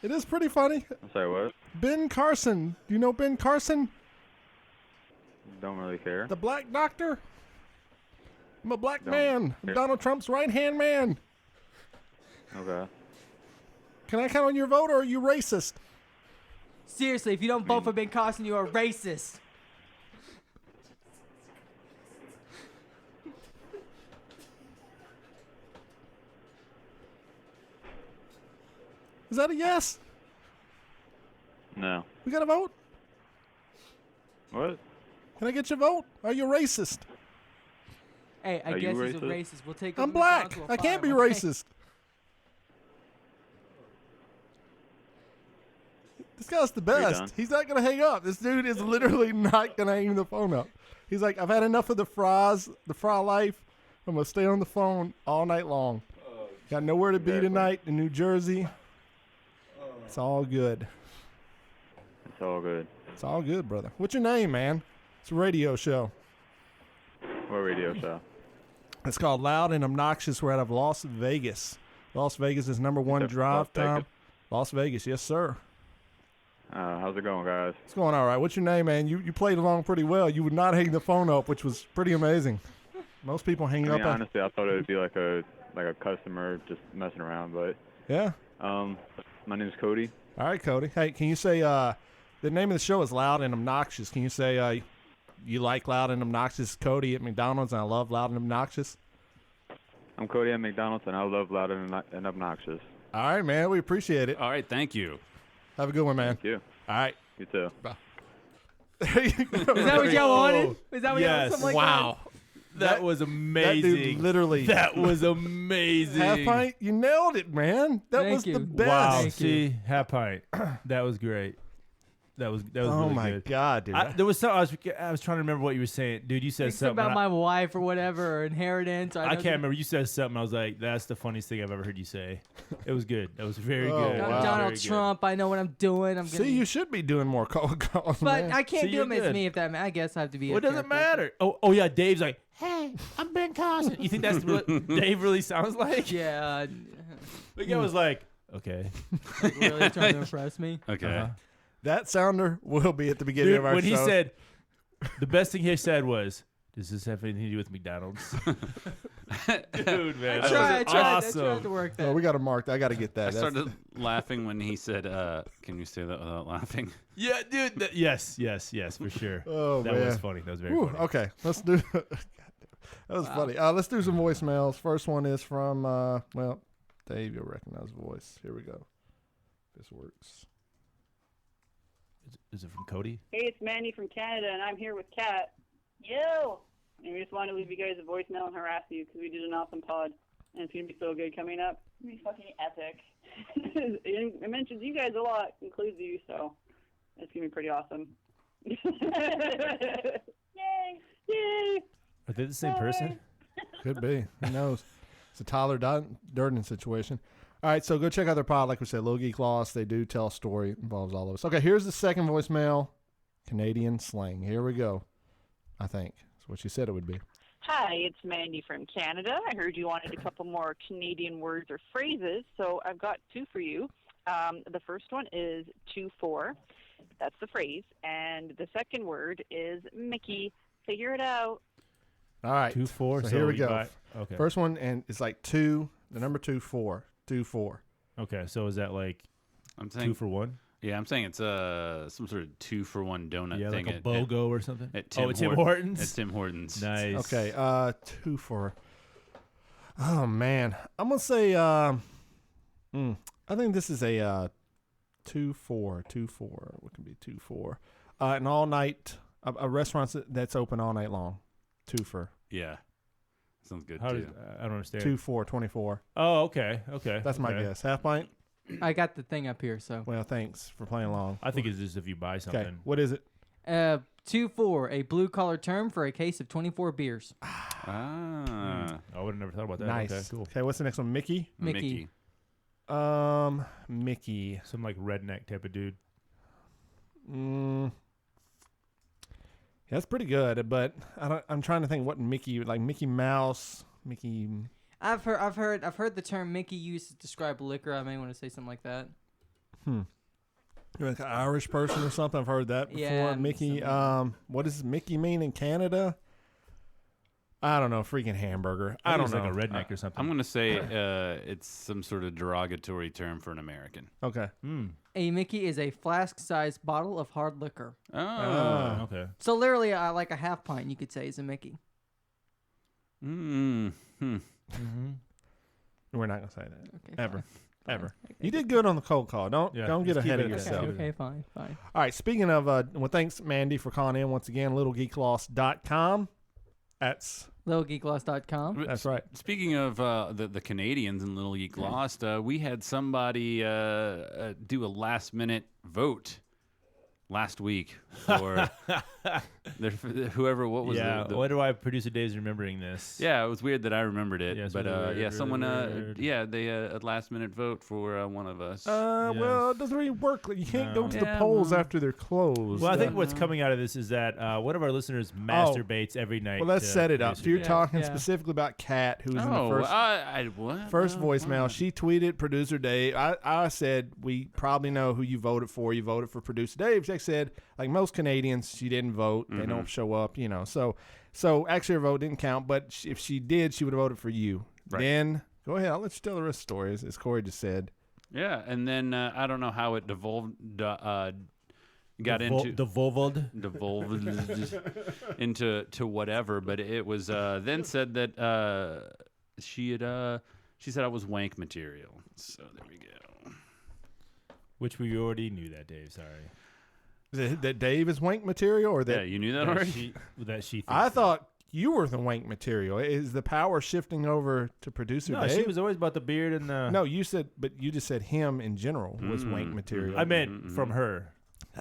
It is pretty funny. I'm sorry, what? Ben Carson. Do you know Ben Carson? Don't really care. The black doctor? I'm a black Don't man. I'm care. Donald Trump's right-hand man. Okay. Can I count on your vote, or are you racist? Seriously, if you don't vote for Ben Carson, you're a racist. Is that a yes? No. We got a vote? What? Can I get your vote? Are you racist? Hey, I Are you guess he's a racist? racist. We'll take I'm him down black. to a I can't be farm, okay? racist. This guy's the Are you best. done? He's not going to hang up. This dude is literally not going to hang the phone up. He's like, I've had enough of the fries, the fry life. I'm going to stay on the phone all night long. Got nowhere to be Exactly. tonight in New Jersey. It's all good. It's all good. It's all good, brother. What's your name, man? It's a radio show. What radio show? It's called Loud and Obnoxious. We're out of Las Vegas. Las Vegas is number one Las drive Vegas? time. Las Vegas, yes, sir. How's it going, guys? It's going all right. What's your name, man? You played along pretty well. You would not hang the phone up, which was pretty amazing. Most people hang I up. mean, honestly, I thought it would be like a customer just messing around, but Yeah. my name's Cody. All right, Cody. Hey, can you say the name of the show is Loud and Obnoxious? Can you say you like Loud and Obnoxious, Cody at McDonald's, and I love Loud and Obnoxious? I'm Cody at McDonald's, and I love Loud and Obnoxious. All right, man. We appreciate it. All right, thank you. Have a good one, man. Thank you. All right. You too. Bye. There you go. Is that what y'all wanted? Is that what y'all Yes. something like Wow. That was That amazing. dude literally. That was amazing. Half pint. You nailed it, man. That Thank was you. the best. Wow. Thank you. See, half pint. That was great. That was Oh really my good. god, dude. There was some. I was trying to remember what you were saying, dude. You said It's something. about my wife or whatever, or inheritance. I can't remember. You said something. I was like, "That's the funniest thing I've ever heard you say." It was good. That was very Oh, good. wow. I'm That was Donald very good. Trump. I know what I'm doing. I'm gonna. See, you should be doing more cold calls, but man. I can't See, do you're them as good. me if that. I guess I have to be. Well, it a doesn't character. matter. Oh yeah. Dave's like, "Hey, I'm Ben Carson." You think that's what Dave really sounds like? Yeah. The guy was like, "Okay." Really trying to impress me. Okay. Uh-huh. That sounder will be at the beginning Dude, of our when show. he said, the best thing he said was, "Does this have anything to do with McDonald's?" Dude, man, I tried awesome. to work that. "Oh, we got to mark. I got to get that." I That's- started laughing when he said, "Can you say that without laughing?" Yeah, dude. Yes, for sure. Oh, that man. was funny. That was very Whew, funny. okay, let's do. God damn, that was funny. Let's do some voicemails. First one is from well, Dave. You'll recognize the voice. Here we go. This works. Is it from Cody? Hey, it's Mandy from Canada, and I'm here with Kat. Yo! And we just wanted to leave you guys a voicemail and harass you because we did an awesome pod, and it's going to be so good coming up. It's going to be fucking epic. It mentions you guys a lot, includes you, so it's going to be pretty awesome. Yay! Yay! Are they the same person? Could be. Who knows? It's a Tyler Durden situation. All right, so go check out their pod. Like we said, Little Geek Lost. They do tell a story. It involves all of us. Okay, here's the second voicemail. Canadian slang. Here we go. I think that's what you said it would be. Hi, it's Mandy from Canada. I heard you wanted a couple more Canadian words or phrases, so I've got two for you. The first one is 2-4. That's the phrase. And the second word is Mickey. Figure it out. All right. 2-4. So here we you go. Okay. First one, and it's like 2, the number 2, 4. 2, 4. Okay, so is that like I'm saying 2 for 1? Yeah, I'm saying it's some sort of 2-for-1 donut Yeah, thing. like a BOGO or something. At Tim Tim Hortons. At Tim Hortons. Nice. Okay, 2 for. Oh man, I'm gonna say. I think this is a 2-4. 2-4. What can be 2-4? An all night a restaurant that's open all night long. 2 for. Yeah, sounds good How too. does, I don't understand. 2-4. 24. Oh, okay. Okay. That's my okay. guess. Halfpint. I got the thing up here, so. Well, thanks for playing along. I think it's just if you buy something. Okay, what is it? 2-4, a blue collar term for a case of 24 beers. Ah, I would have never thought about that. Nice. Okay, cool. Okay, what's the next one? Mickey. Mickey. Mickey. Some like redneck type of dude. That's pretty good, but I'm trying to think what Mickey, like Mickey Mouse, Mickey. I've heard the term Mickey used to describe liquor. I may want to say something like that. You're like an Irish person or something. I've heard that before. Yeah, Mickey. What does Mickey mean in Canada? I don't know. Freaking hamburger. I don't know. Like a redneck or something. I'm gonna say it's some sort of derogatory term for an American. Okay. A Mickey is a flask-sized bottle of hard liquor. Oh, okay. So literally, like a half pint, you could say, is a Mickey. We're not gonna say that. Okay, Ever. fine. Ever. Okay, You did good on the cold call. Don't Yeah, get just keep ahead it of at that. yourself. Okay, fine. All right. Speaking of, well, thanks Mandy for calling in once again. LittleGeekLost.com. That's LittleGeekLost.com. That's right. Speaking of the Canadians and Little Geek Lost, we had somebody do a last minute vote last week for whoever. What was yeah, the why do I producer Dave's remembering this? Yeah, it was weird that I remembered it. Yeah, it's but really weird, yeah, really someone weird. they a last minute vote for one of us. well, it doesn't really work. You can't go to the Yeah, polls well. after they're closed. Well, I think what's coming out of this is that one of our listeners masturbates every night. Well, let's to set it up. producer So you're Dave. talking specifically about Kat, who was in the first what? first No, voicemail. what? She tweeted producer Dave. I said we probably know who you voted for. You voted for producer Dave. She said, like most Canadians, she didn't vote. They don't show up, So actually her vote didn't count, but if she did, she would have voted for you. Right. Then, go ahead. I'll let you tell the rest of the story, as Korey just said. Yeah, and then I don't know how it devolved. Got into devolved into whatever, but it was then said that she said I was wank material. So there we go. Which we already knew that, Dave. Sorry. Is it that Dave is wank material, or that Yeah, you knew that already. That she. I thought you were the wank material. Is the power shifting over to producer No, Dave? she was always about the beard and the. No, you said, but you just said him in general was wank material. I meant from her.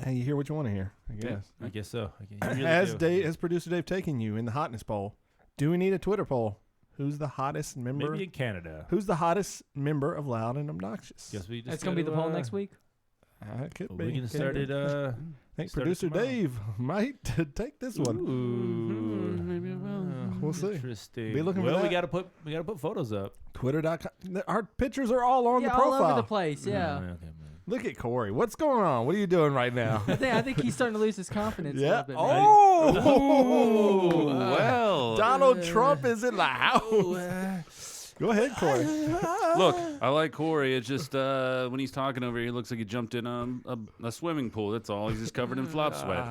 Hey, you hear what you want to hear, I guess. I guess so. You really Has do. has producer Dave taken you in the hotness poll? Do we need a Twitter poll? Who's the hottest member? Maybe in Canada. Who's the hottest member of Loud and Obnoxious? Guess we just That's going to be the poll next week? It could be. We can start it. I think start it producer tomorrow. Dave might take this one. Ooh, maybe I will. We'll see. Interesting. Be looking for well, that. we gotta put photos up. Twitter.com. Our pictures are all on the Yeah, profile. all over the place, yeah. Okay, man. Look at Korey. What's going on? What are you doing right now? I think he's starting to lose his confidence a Yeah. little bit. man. Oh, well. Donald Trump is in the house. Go ahead, Korey. Look, I like Korey. It's just when he's talking over here, he looks like he jumped in a swimming pool. That's all. He's just covered in flop sweat.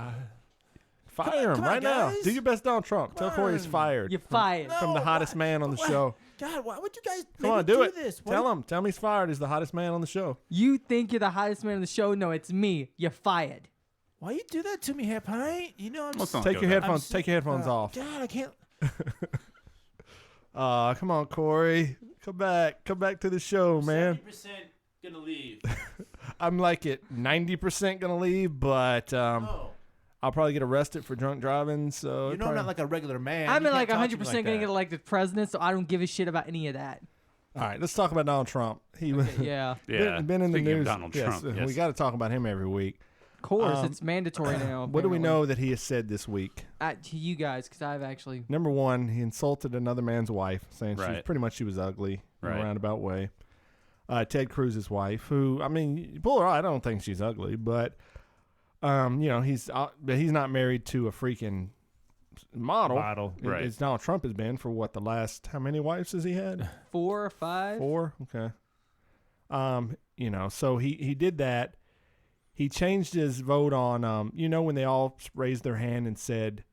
Fire him come on, right now. guys. Do your best, Donald Trump. Tell Korey he's fired. You're fired. From the hottest man on the show. God, why would you guys Come on, do it. Tell him. Tell him he's fired. He's the hottest man on the show. You think you're the hottest man on the show? No, it's me. You're fired. Why you do that to me, Halfpint? You know I'm Let's just. not Take go your there. headphones. Take your headphones off. God, I can't. Come on, Korey. Come back. Come back to the show, man. 70% gonna leave. I'm like it 90% gonna leave, but Oh. I'll probably get arrested for drunk driving. So You know I'm not like a regular man. I'm You like can't talk 100% to me going to like get that. elected president, so I don't give a shit about any of that. all right. Let's talk about Donald Trump. He was Yeah. Yeah. been in the Speaking of news. Donald Yes, Trump, yes. we got to talk about him every week. Of course, it's mandatory now. What do we apparently. know that he has said this week? To you guys, because I've actually. Number one, he insulted another man's wife, saying Right. she was ugly in Right. a roundabout way. Ted Cruz's wife, who, I mean, you pull her out, I don't think she's ugly, but he's not married to a freaking model. Right. As Donald Trump has been for what, the last, how many wives has he had? 4 or 5. 4? Okay. So he did that. He changed his vote on, when they all raised their hand and said,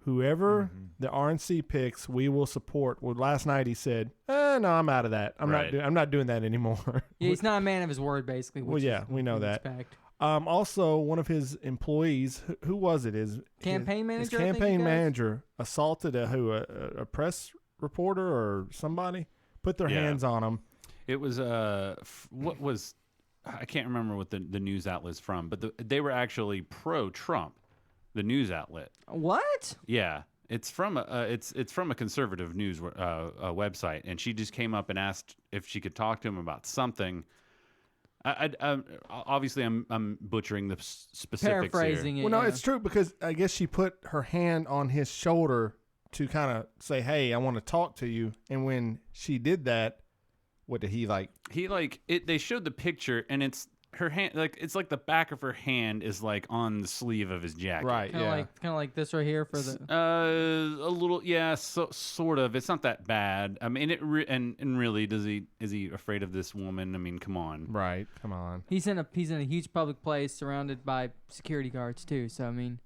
whoever the RNC picks, we will support. Well, last night he said, no, I'm out of that. I'm not doing that anymore. Yeah, he's not a man of his word, basically. Well, yeah, we know that. Also, one of his employees, who was it? His campaign manager. His campaign manager assaulted a press reporter or somebody. Put their hands on him. It was what was, I can't remember what the news outlet's from, but they were actually pro-Trump, the news outlet. What? Yeah, it's from a conservative news website, and she just came up and asked if she could talk to him about something. Obviously, I'm butchering the specifics Paraphrasing here. it. Well, no, it's true because I guess she put her hand on his shoulder to kind of say, "Hey, I want to talk to you." And when she did that, what did he like? They showed the picture, and it's her hand, it's like the back of her hand is like on the sleeve of his jacket. Right. Kind of like this right here for the. A little, yeah, sort of. It's not that bad. I mean, and really, is he afraid of this woman? I mean, come on. Right. Come on. He's in a huge public place surrounded by security guards too. So I mean.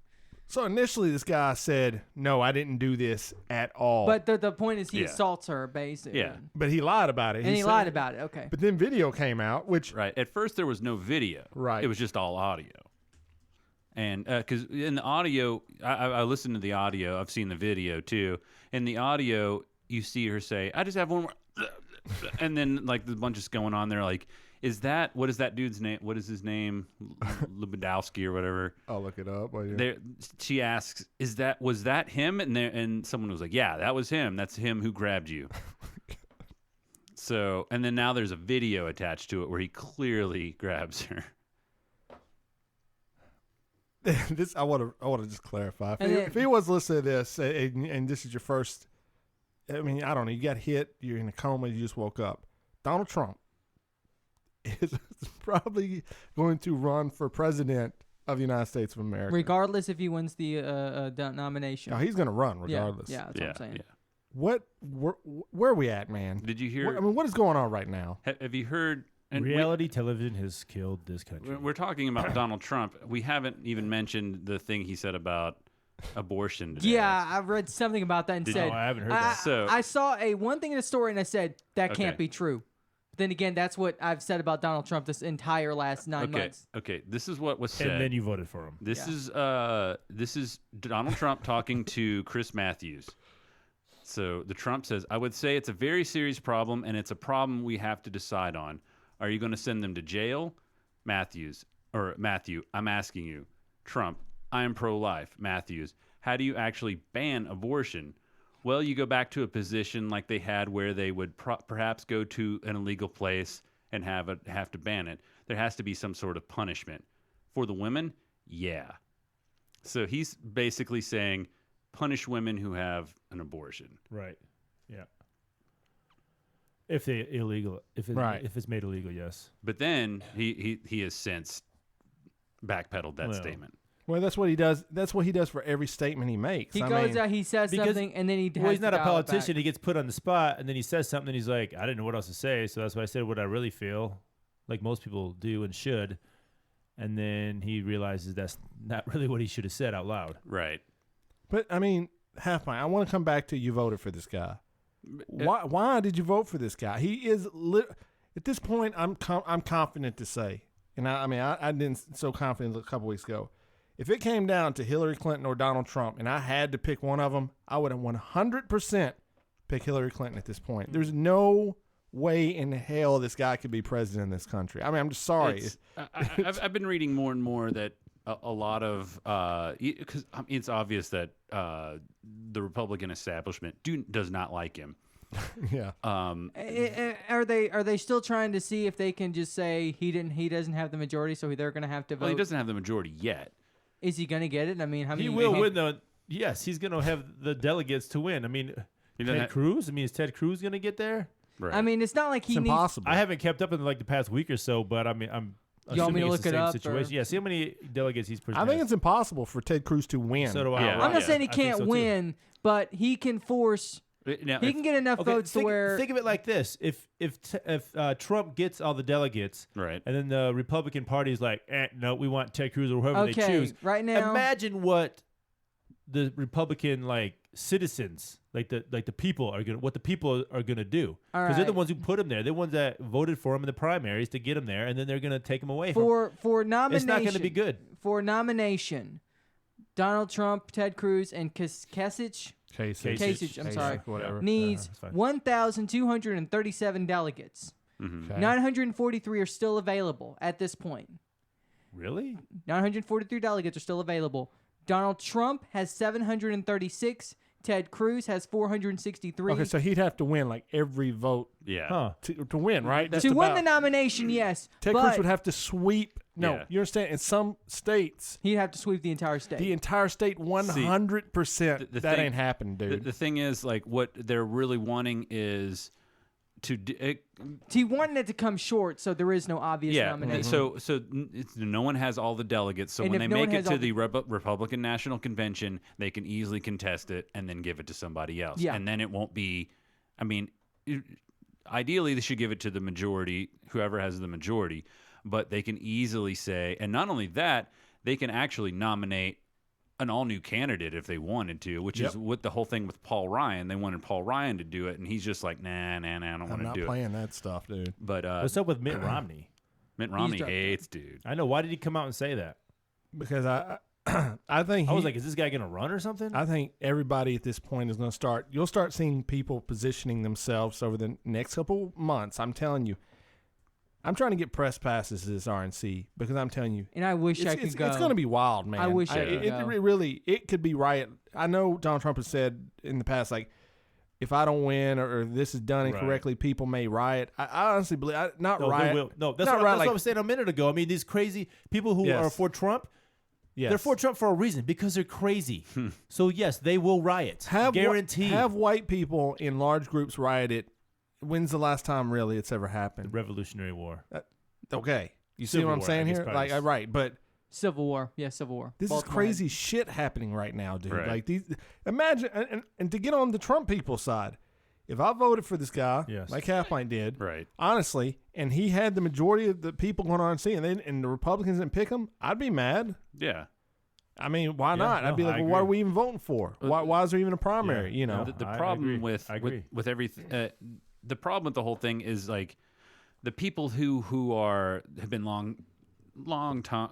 So initially, this guy said, "No, I didn't do this at all." But the point is, he assaults her, basically. Yeah. But he lied about it. And he lied about it. Okay. But then video came out, which Right. At first, there was no video. Right. It was just all audio. And because in the audio, I listened to the audio. I've seen the video too. In the audio, you see her say, "I just have one more," and then like the bunch is going on there. Like, what is that dude's name? What is his name? Lubadowski or whatever. I'll look it up. She asks, was that him? And someone was like, "Yeah, that was him. That's him who grabbed you." So, and then now there's a video attached to it where he clearly grabs her. This I want to just clarify. If he was listening to this and this is your first, I mean, I don't know. You got hit. You're in a coma. You just woke up. Donald Trump is probably going to run for president of the United States of America, regardless if he wins the nomination. No, he's going to run regardless. Yeah, that's what I'm saying. Yeah. Where are we at, man? Did you hear? What is going on right now? Have you heard? And reality television has killed this country. We're talking about Donald Trump. We haven't even mentioned the thing he said about abortion today. Yeah, I read something about that and said. No, I haven't heard that. So I saw one thing in the story and I said that can't be true. Then again, that's what I've said about Donald Trump this entire last 9 months. Okay, this is what was said. And then you voted for him. This is Donald Trump talking to Chris Matthews. So the Trump says, "I would say it's a very serious problem, and it's a problem we have to decide on. Are you going to send them to jail?" Matthew, I'm asking you. Trump, I am pro-life. Matthews, how do you actually ban abortion? Well, you go back to a position like they had where they would perhaps go to an illegal place and have to ban it. There has to be some sort of punishment. For the women, yeah. So he's basically saying punish women who have an abortion. Right. Yeah. If it's made illegal, yes. But then he has since backpedaled that statement. Well, that's what he does. That's what he does for every statement he makes. He goes out, he says something, and then he. Well, he's not a politician. He gets put on the spot, and then he says something, and he's like, "I didn't know what else to say, so that's why I said what I really feel, like most people do and should." And then he realizes that's not really what he should have said out loud. Right. But I mean, Halfpint, I want to come back to you voted for this guy. Why did you vote for this guy? He is at this point. I'm confident to say, and I didn't so confident a couple weeks ago. If it came down to Hillary Clinton or Donald Trump, and I had to pick one of them, I would have 100% pick Hillary Clinton at this point. There's no way in hell this guy could be president in this country. I mean, I'm just sorry. I've been reading more and more that a lot of because it's obvious that the Republican establishment does not like him. Yeah. Are they still trying to see if they can just say he doesn't have the majority, so they're going to have to vote? Well, he doesn't have the majority yet. Is he going to get it? I mean, how many? He will win though. Yes, he's going to have the delegates to win. I mean, Ted Cruz. I mean, is Ted Cruz going to get there? Right. I mean, it's not like it's impossible. I haven't kept up in like the past week or so, but I mean, You want me to assuming it's look the it same up, situation. or- Yeah, see how many delegates he's pushing. I think it's impossible for Ted Cruz to win. So do I. Yeah. I'm not saying he I think can't so, too. win, but he can force. Now, He can get enough votes to where. Think of it like this: if Trump gets all the delegates, right, and then the Republican Party is like, no, we want Ted Cruz or whoever they choose. Right now, imagine what the Republican citizens, the people are gonna do, because they're the ones who put him there. They're the ones that voted for him in the primaries to get him there, and then they're gonna take him away for nomination. It's not gonna be good for nomination. Donald Trump, Ted Cruz, and Kasich. I'm sorry. Whatever. Needs 1,237 delegates. Mm-hmm. Okay. 943 are still available at this point. Really? 943 delegates are still available. Donald Trump has 736. Ted Cruz has 463. Okay, so he'd have to win every vote. Yeah. To win, right? To win the nomination, yes. Ted but Cruz would have to sweep. No, Yeah. you understand? In some states, he'd have to sweep the entire state. the entire state 100%. the That thing- ain't happening, dude. The thing is, what they're really wanting is He wanted it to come short, so there is no obvious nomination. So no one has all the delegates. So And when if they no one make it has to all the Republican National Convention, they can easily contest it and then give it to somebody else. Yeah. And then it won't be. I mean, ideally they should give it to the majority, whoever has the majority. But they can easily say, and not only that, they can actually nominate an all-new candidate if they wanted to, which is what the whole thing with Paul Ryan. They wanted Paul Ryan to do it, and he's just like, nah, I don't want to do it. I'm not playing that stuff, dude. But What's up with Mitt Romney? Mitt Romney hates dude. I know. Why did he come out and say that? Because I think I was like, is this guy going to run or something? I think everybody at this point is going to start. You'll start seeing people positioning themselves over the next couple months. I'm telling you. I'm trying to get press passes to this RNC because I'm telling you. And I wish I could go. It's going to be wild, man. I wish I could go. It could be riot. I know Donald Trump has said in the past, if I don't win or this is done incorrectly, people may riot. I honestly believe riot. They will. No, that's what I was saying a minute ago. I mean, these crazy people who are for Trump, they're for Trump for a reason because they're crazy. So yes, they will riot. Guaranteed. Have white people in large groups riot it. When's the last time really it's ever happened? The Revolutionary War. Okay. You see Civil what I'm War, saying I guess here? probably. Right, but Civil War. Yeah, Civil War. this is crazy shit happening right now, dude. Right. Imagine, and to get on the Trump people's side, if I voted for this guy, Yes. like Halfpint did, Right. honestly, and he had the majority of the people going on and the Republicans didn't pick him, I'd be mad. Yeah. I mean, why not? no, I'd be like, I well, why are agree. we even voting for? Why is there even a primary? Yeah. You know, The I problem agree. with I agree. with everything, the problem with the whole thing is the people who have been long-term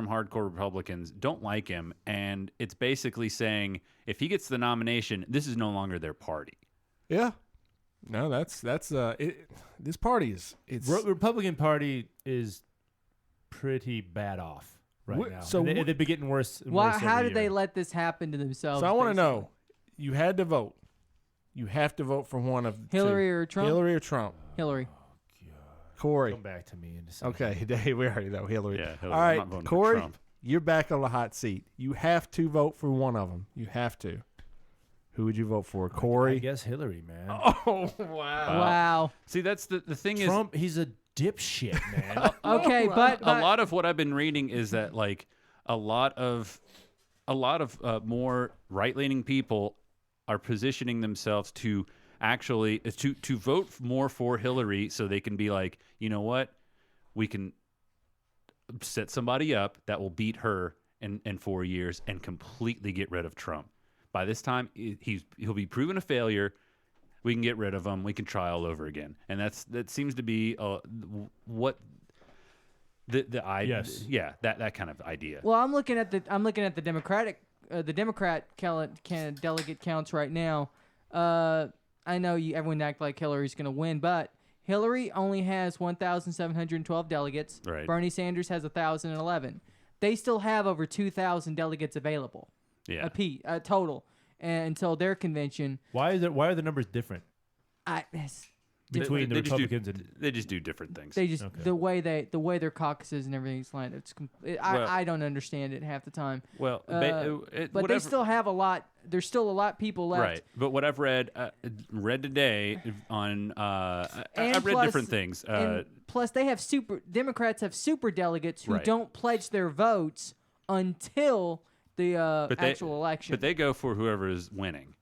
hardcore Republicans don't like him, and it's basically saying if he gets the nomination, this is no longer their party. yeah. No, that's this party is Republican Party is pretty bad off right now. So They've been getting worse. And Why? worse How every did they year. let this happen to themselves? So I want to basically? know, you had to vote. You have to vote for one of the Hillary two. or Trump? Hillary or Trump. Hillary. Korey. Come back to me in a second. Okay, Dave, we already know Hillary. Yeah, Hillary. All I'm right, not voting for Korey, Trump. you're back on the hot seat. You have to vote for one of them. You have to. Who would you vote for? I Korey? guess Hillary, man. Oh, wow. Wow. See, that's the thing Trump, he's a dipshit, man. Okay, but a lot of what I've been reading is that a lot of more right-leaning people are positioning themselves to actually to vote more for Hillary so they can be like, you know what, we can set somebody up that will beat her in 4 years and completely get rid of Trump. By this time, he'll be proven a failure. We can get rid of him. We can try all over again, and that seems to be what the idea. Yes. Yeah, that kind of idea. well, I'm looking at the Democrat delegate counts right now. I know everyone act like Hillary's going to win, but Hillary only has 1,712 delegates. Right. Bernie Sanders has 1,011. They still have over 2,000 delegates available. Yeah. Total until their convention. Why are the numbers different? between the They just do- Republicans and they just do different things. They just Okay. the way their caucuses and everything's lined. I don't understand it half the time. Well, But they still have a lot. There's still a lot of people left. Right, but what I've read today on I read plus- different things. And plus, they have Democrats have super delegates who Right. don't pledge their votes until the But they- actual election. But they go for whoever is winning.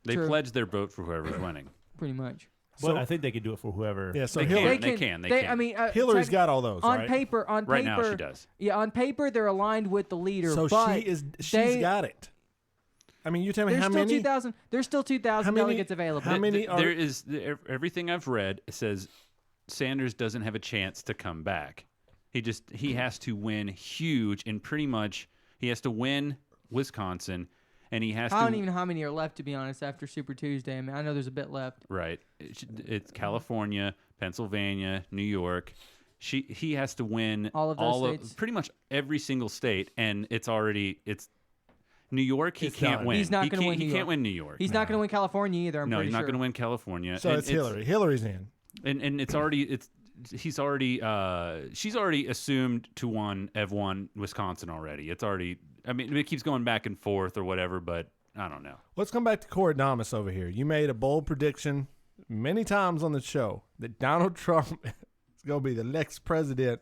They True. pledge their vote for whoever is winning. Pretty much. But I think they can do it for whoever. Yeah, so They Hillary, can. I mean, Hillary's got all those, on right? paper. On Right paper, now she does. Yeah, on paper they're aligned with the leader. So but she's got it. I mean, you tell me there's how still many? 2,000. There's still 2,000 many- delegates available. how many are- There is everything I've read says Sanders doesn't have a chance to come back. He has to win huge, and pretty much he has to win Wisconsin, and he has I to. don't even know how many are left, to be honest, after Super Tuesday. I mean, I know there's a bit left. Right. It's California, Pennsylvania, New York. He has to win All of those states? pretty much every single state, and it's New York. He It's can't done. win. He's not He going to can't- win New He York. can't win New York. He's not going to win California either. I'm No, pretty he's not sure. going to win California. So it's Hillary. Hillary's in. And it's already she's already assumed to have won Wisconsin already. It's already. I mean, it keeps going back and forth or whatever, but I don't know. Let's come back to Koradomus over here. You made a bold prediction many times on the show that Donald Trump is going to be the next president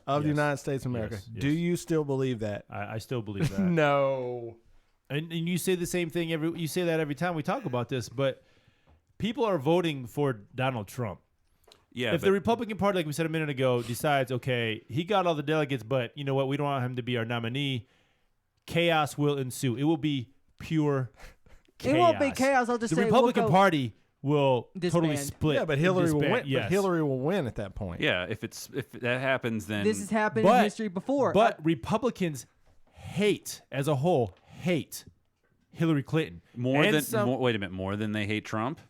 of the Yes. United States of America. Yes, Do yes. you still believe that? I still believe that. No. And you say the same thing you say that every time we talk about this, but people are voting for Donald Trump. Yeah, If the Republican Party, like we said a minute ago, decides, okay, he got all the delegates, but you know what, we don't want him to be our nominee, chaos will ensue. It will be pure chaos. It won't be chaos. I'll just the say Republican we'll go Party will totally disband. split. Yeah, but Hillary will disband, win. yes. But Hillary will win at that point. Yeah, if that happens, then This has happened in history before. But Republicans hate, as a whole, hate Hillary Clinton. more wait a minute, more than they hate Trump.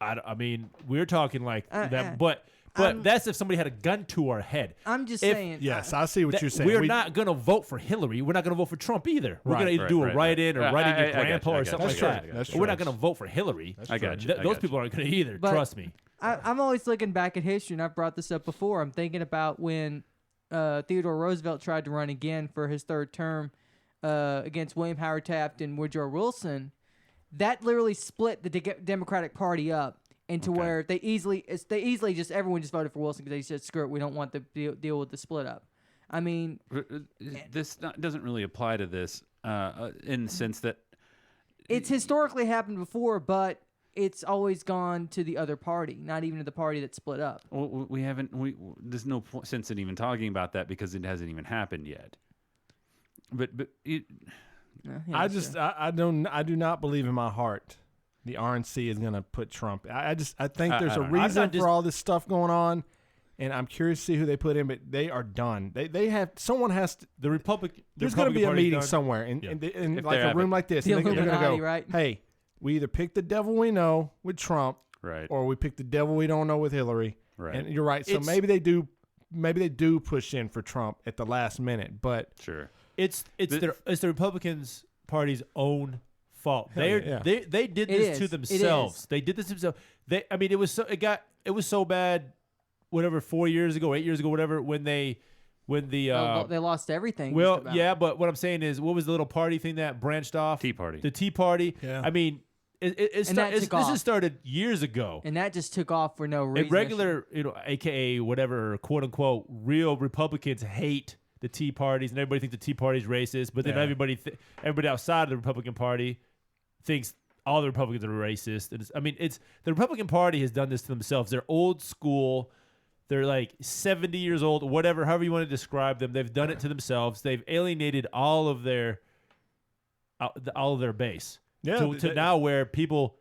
I mean, we're talking like that, but I'm- that's if somebody had a gun to our head. I'm just If- saying. Yes, I see what That- you're saying. We're not going to vote for Hillary. We're not going to vote for Trump either. We're Right, going to either do a right. write-in or write in your I got grandpa you, I or got something you, like I got that. you, I got We're you. not going to vote for Hillary. I got you. Those people aren't going to either. But- Trust me. I'm always looking back at history, and I've brought this up before. I'm thinking about when Theodore Roosevelt tried to run again for his third term against William Howard Taft and Woodrow Wilson. That literally split the Democratic Party up into where they easily just everyone just voted for Wilson because they said screw it, we don't want to deal with the split up. I mean, This doesn't really apply to this in the sense that it's historically happened before, but it's always gone to the other party, not even to the party that split up. well, we haven't. There's no sense in even talking about that because it hasn't even happened yet. But I do not believe in my heart the RNC is going to put Trump. I think there's a don't know. reason I'm not for all this stuff going on, and I'm curious to see who they put in. But they are done. They have someone has to. The Republican. There's going to be a Party meeting done. somewhere in If like they a have room it. like this. The And they're going to Illuminati, go, right? hey, we either pick the devil we know with Trump, right, or we pick the devil we don't know with Hillary. right, And you're right. So It's- maybe they do push in for Trump at the last minute. But sure. It's the Republicans Party's own fault. Hell yeah. They did It this to is. It themselves. is. They did this to themselves. I mean, it was so bad. Whatever, 4 years ago, 8 years ago, whatever, when the they lost everything. well, just about. yeah, but what I'm saying is, what was the little party thing that branched off? Tea Party. The Tea Party. Yeah. I mean, this took has off. started years ago. And that just took off for no reason. And regular, AKA whatever, quote unquote, real Republicans hate the Tea Parties, and everybody thinks the Tea Party's racist. But then Yeah. everybody outside of the Republican Party thinks all the Republicans are racist. And it's the Republican Party has done this to themselves. They're old school. They're like 70 years old, whatever, however you want to describe them. They've done it to themselves. They've alienated all of their base. Yeah, To now where people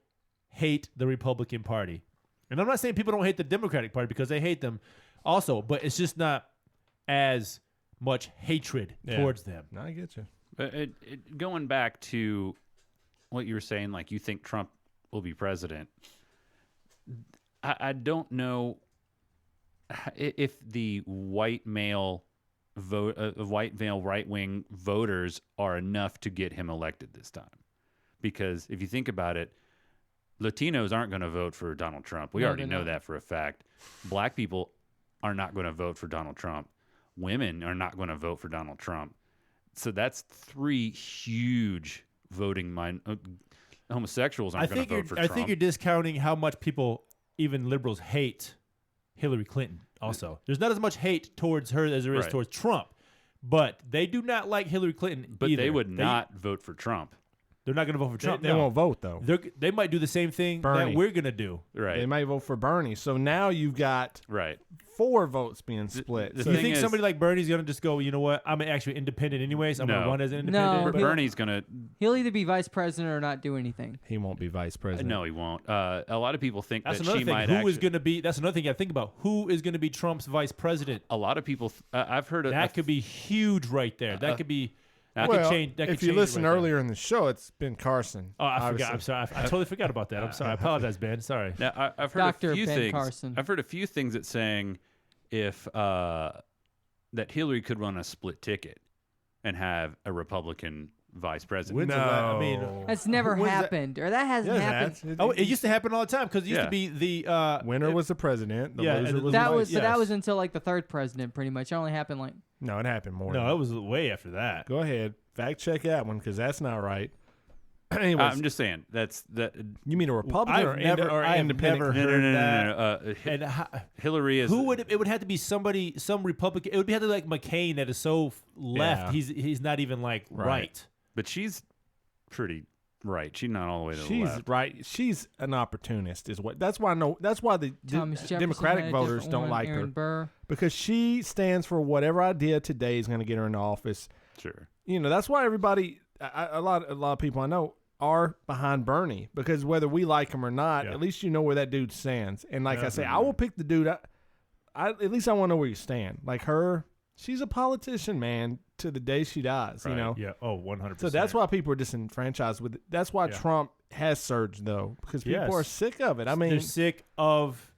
hate the Republican Party. And I'm not saying people don't hate the Democratic Party because they hate them also, but it's just not as much hatred towards them. No, I get you. Going back to what you were saying, like you think Trump will be president. I don't know if the white male right wing voters are enough to get him elected this time, because if you think about it, Latinos aren't going to vote for Donald Trump. We No, already they're know not. that for a fact. Black people are not going to vote for Donald Trump. Women are not going to vote for Donald Trump. So that's 3 huge voting homosexuals aren't going to vote for Trump. I think you're discounting how much people, even liberals, hate Hillary Clinton. Also, there's not as much hate towards her as there is Right. towards Trump, but they do not like Hillary Clinton. But either. they would not vote for Trump. They're not going to vote for Trump. They no. won't vote though. They might do the same thing Bernie. that we're going to do. Right. They might vote for Bernie. So now you've got Right. 4 votes being split. the So You thing think is- somebody like Bernie's going to just go, you know what? I'm actually independent anyways. I'm going to No. run as an No. independent. He'll- Bernie's going to He'll either be vice president or not do anything. he won't be vice president. no, he won't. A lot of people think That's that another she thing. might Who actually. is going to be? That's another thing I think about. Who is going to be Trump's vice president? A lot of people. I've heard That could be huge right there. That could be. That Well, could change. That if could you change it listen right there. earlier in the show, it's been Carson. Oh, I obviously. forgot. I'm sorry. I totally forgot about that. I'm sorry. I apologize, Ben. Sorry. Now, I've heard Dr. a few Ben things. Carson. I've heard a few things that saying if that Hillary could run a split ticket and have a Republican vice president. When's the I mean, That's never When's that- happened, or that hasn't yeah, happened. Oh, it used to happen all the time because it used Yeah. to be the winner was the president. The yeah, loser and was That the was, vice. but that yes. was until like the 3rd president, pretty much. It only happened like. No, it happened more. No, than it was way after that. Go ahead, fact check that one because that's not right. Anyways, I'm just saying that's that. you mean a Republican or, I've independent? never No, heard no, no, that. no, no. And Hillary is. who would it would have to be somebody, some Republican. It would have to be like McCain that is so left. Yeah. He's not even like right. But she's pretty right. She's not all the way to the She's left. right. She's an opportunist, is what. That's why. No, that's why the Thomas Jefferson Democratic had a voters different don't one, like Aaron her Burr. because she stands for whatever idea today is going to get her into office. Sure. You know, that's why everybody, a lot of people I know are behind Bernie because whether we like him or not, Yeah. at least you know where that dude stands. And like I say, I Mhm. will pick the dude. At least I want to know where you stand. Like her, she's a politician, man, to the day she dies. You Right. know. Yeah. Oh, 100%. So that's why people are disenfranchised with it. That's why Yeah. Trump has surged though, because people Yes. are sick of it. I mean, they're sick of.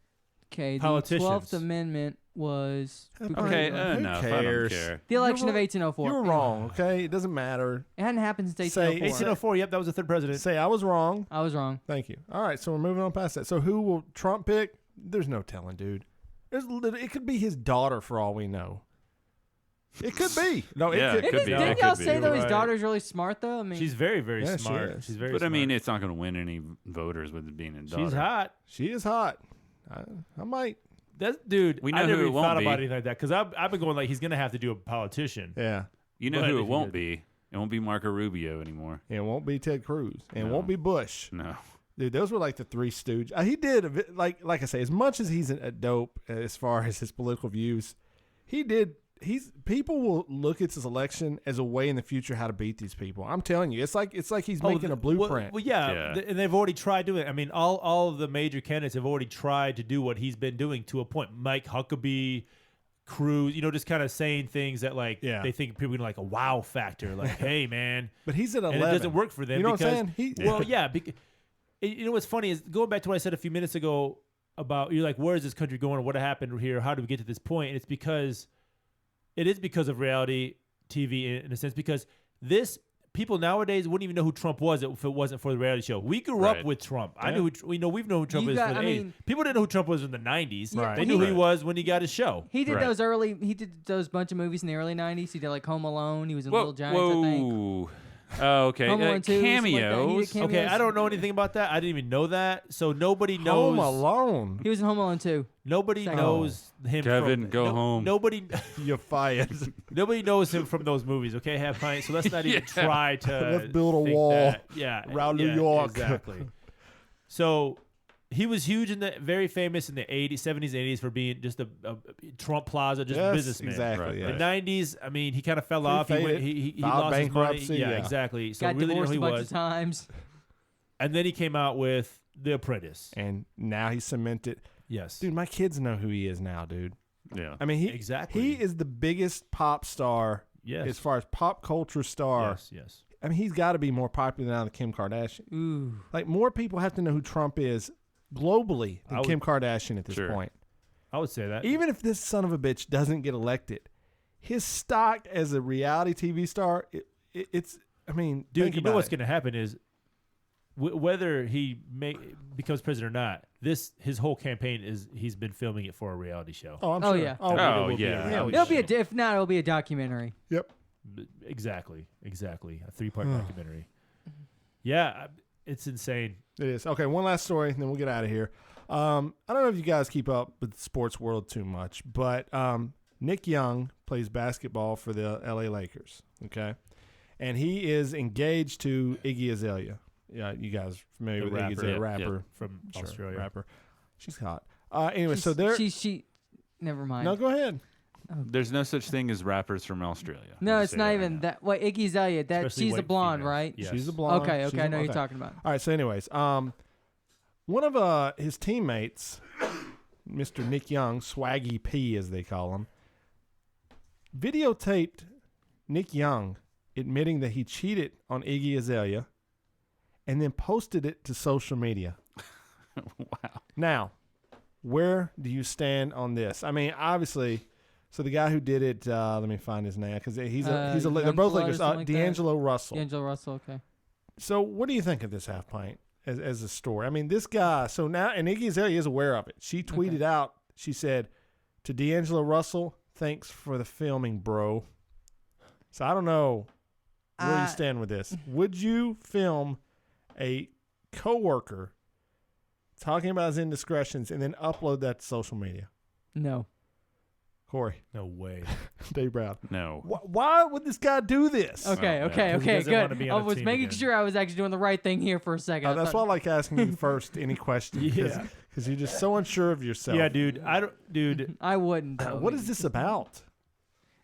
Okay, the Politicians. 12th Amendment was Okay, who enough. I don't cares? care. the election You're of wrong. 1804. you were wrong. Okay, it doesn't matter. It hadn't happened since Say- 1804. 1804. Yep, that was the 3rd president. Say I was wrong. I was wrong. Thank you. All right, so we're moving on past that. So who will Trump pick? There's no telling, dude. It could be his daughter for all we know. It could be. No, Yeah, it could. could be. Didn't It y'all could be. say though his Right. daughter's really smart though? I mean, She's very, very Yeah, she smart. is. She's very. But I smart. mean, it's not going to win any voters with it being a daughter. she's hot. She is hot. I might. That's dude. We know I never who it even won't thought be. about anything like that because I've been going like he's gonna have to do a politician. Yeah. You know But who if it he won't did- be? It won't be Marco Rubio anymore. It won't be Ted Cruz. And it No. won't be Bush. No. Dude, those were like the 3 stooges. He did like I say, as much as he's a dope as far as his political views, he did. People will look at this election as a way in the future how to beat these people. I'm telling you, it's like he's making a blueprint. Well, yeah, Yeah. and they've already tried doing it. I mean, all of the major candidates have already tried to do what he's been doing to a point. Mike Huckabee, Cruz, just kind of saying things that like Yeah. they think people are gonna like a wow factor. Like, hey man, But he's at 11. and it doesn't work for them. You know because, what I'm saying? Well, yeah. You know what's funny is going back to what I said a few minutes ago about you're like, where is this country going? What happened here? How did we get to this point? And it's because it is because of reality TV in a sense because people nowadays wouldn't even know who Trump was if it wasn't for the reality show. We grew up Right. with Trump. Yeah. I knew we've known who Trump You is got- for the I 80s. mean- People didn't know who Trump was in the 90s. Yeah, They knew who he Right. was when he got his show. he did Right. he did those bunch of movies in the early 90s. He did like Home Alone. He was in Little Giants, I think. Whoa. Oh, okay. Home Alone 2, something like that. He did Cameos. cameos. Okay, I don't know anything about that. I didn't even know that. So nobody knows. Home Alone. He was in Home Alone 2. Nobody Second. knows him. Kevin, from, go home. Nobody. You're fired. Nobody knows him from those movies, okay, Halfpint? So let's not even Yeah. try to Let's build a think wall that. Yeah, around New yeah, York. Exactly. So he was huge very famous in the 80s, 70s, 80s for being just a Trump Plaza, just Yes, businessman. exactly. Right, Yeah. right. The 90s, I mean, he kind of fell Pretty off. He faded. he Filed lost his money. bankruptcy, Yeah, yeah. exactly. So Got really didn't know divorced who a he bunch was. of times. And then he came out with The Apprentice. And now he's cemented. Yes. Dude, my kids know who he is now, dude. Yeah. I mean, Exactly. he is the biggest pop star Yes. as far as pop culture star. Yes, yes. I mean, he's got to be more popular now than Kim Kardashian. Ooh. Like, more people have to know who Trump is globally than I would- Kim Kardashian at this Sure. point. I would say that. Even if this son of a bitch doesn't get elected, his stock as a reality TV star, it's, I mean, Dude, think you know about what's it. going to happen is whether he becomes president or not, his whole campaign he's been filming it for a reality show. Oh, I'm Oh, sure. yeah. Oh, it will be a yeah. reality It'll be show. if not, it'll be a documentary. Yep. Exactly. A 3-part documentary. Yeah, it's insane. It is. Okay, one last story, and then we'll get out of here. I don't know if you guys keep up with the sports world too much, but Nick Young plays basketball for the LA Lakers, okay? And he is engaged to Iggy Azalea. Yeah, you guys familiar The with Iggy Azalea, rapper. rapper From Australia. Rapper. She's hot. Anyway, so they're... She never mind. No, go ahead. There's no such thing as rappers from Australia. No, I'll it's say not that even right that. Wait, Iggy Azalea. That Especially she's a white blonde, females. right? Yes. She's a blonde. Okay, She's I know a- who you're talking about. All right, so anyways, one of his teammates, Mr. Nick Young, Swaggy P as they call him, videotaped Nick Young admitting that he cheated on Iggy Azalea and then posted it to social media. Wow. Now, where do you stand on this? I mean, obviously, so the guy who did it, let me find his name because they're both Youngblood or Lakers. something like that? D'Angelo Russell. D'Angelo Russell. Okay. So what do you think of this Halfpint as a story? I mean, this guy, so now, and Iggy Azalea is aware of it. She tweeted out, she said, to D'Angelo Russell, thanks for the filming, bro. So I don't know where you stand with this. Would you film a coworker talking about his indiscretions and then upload that to social media? No. Korey. No way. Dave Brown. No. Why would this guy do this? Okay, Oh, okay, yeah. okay, doesn't wanna good. be I on a was team making again. sure I was actually doing the right thing here for a second. That's why I like asking you first any question. Yeah. Because you're just so unsure of yourself. Yeah, dude. I wouldn't. Though. What is this about?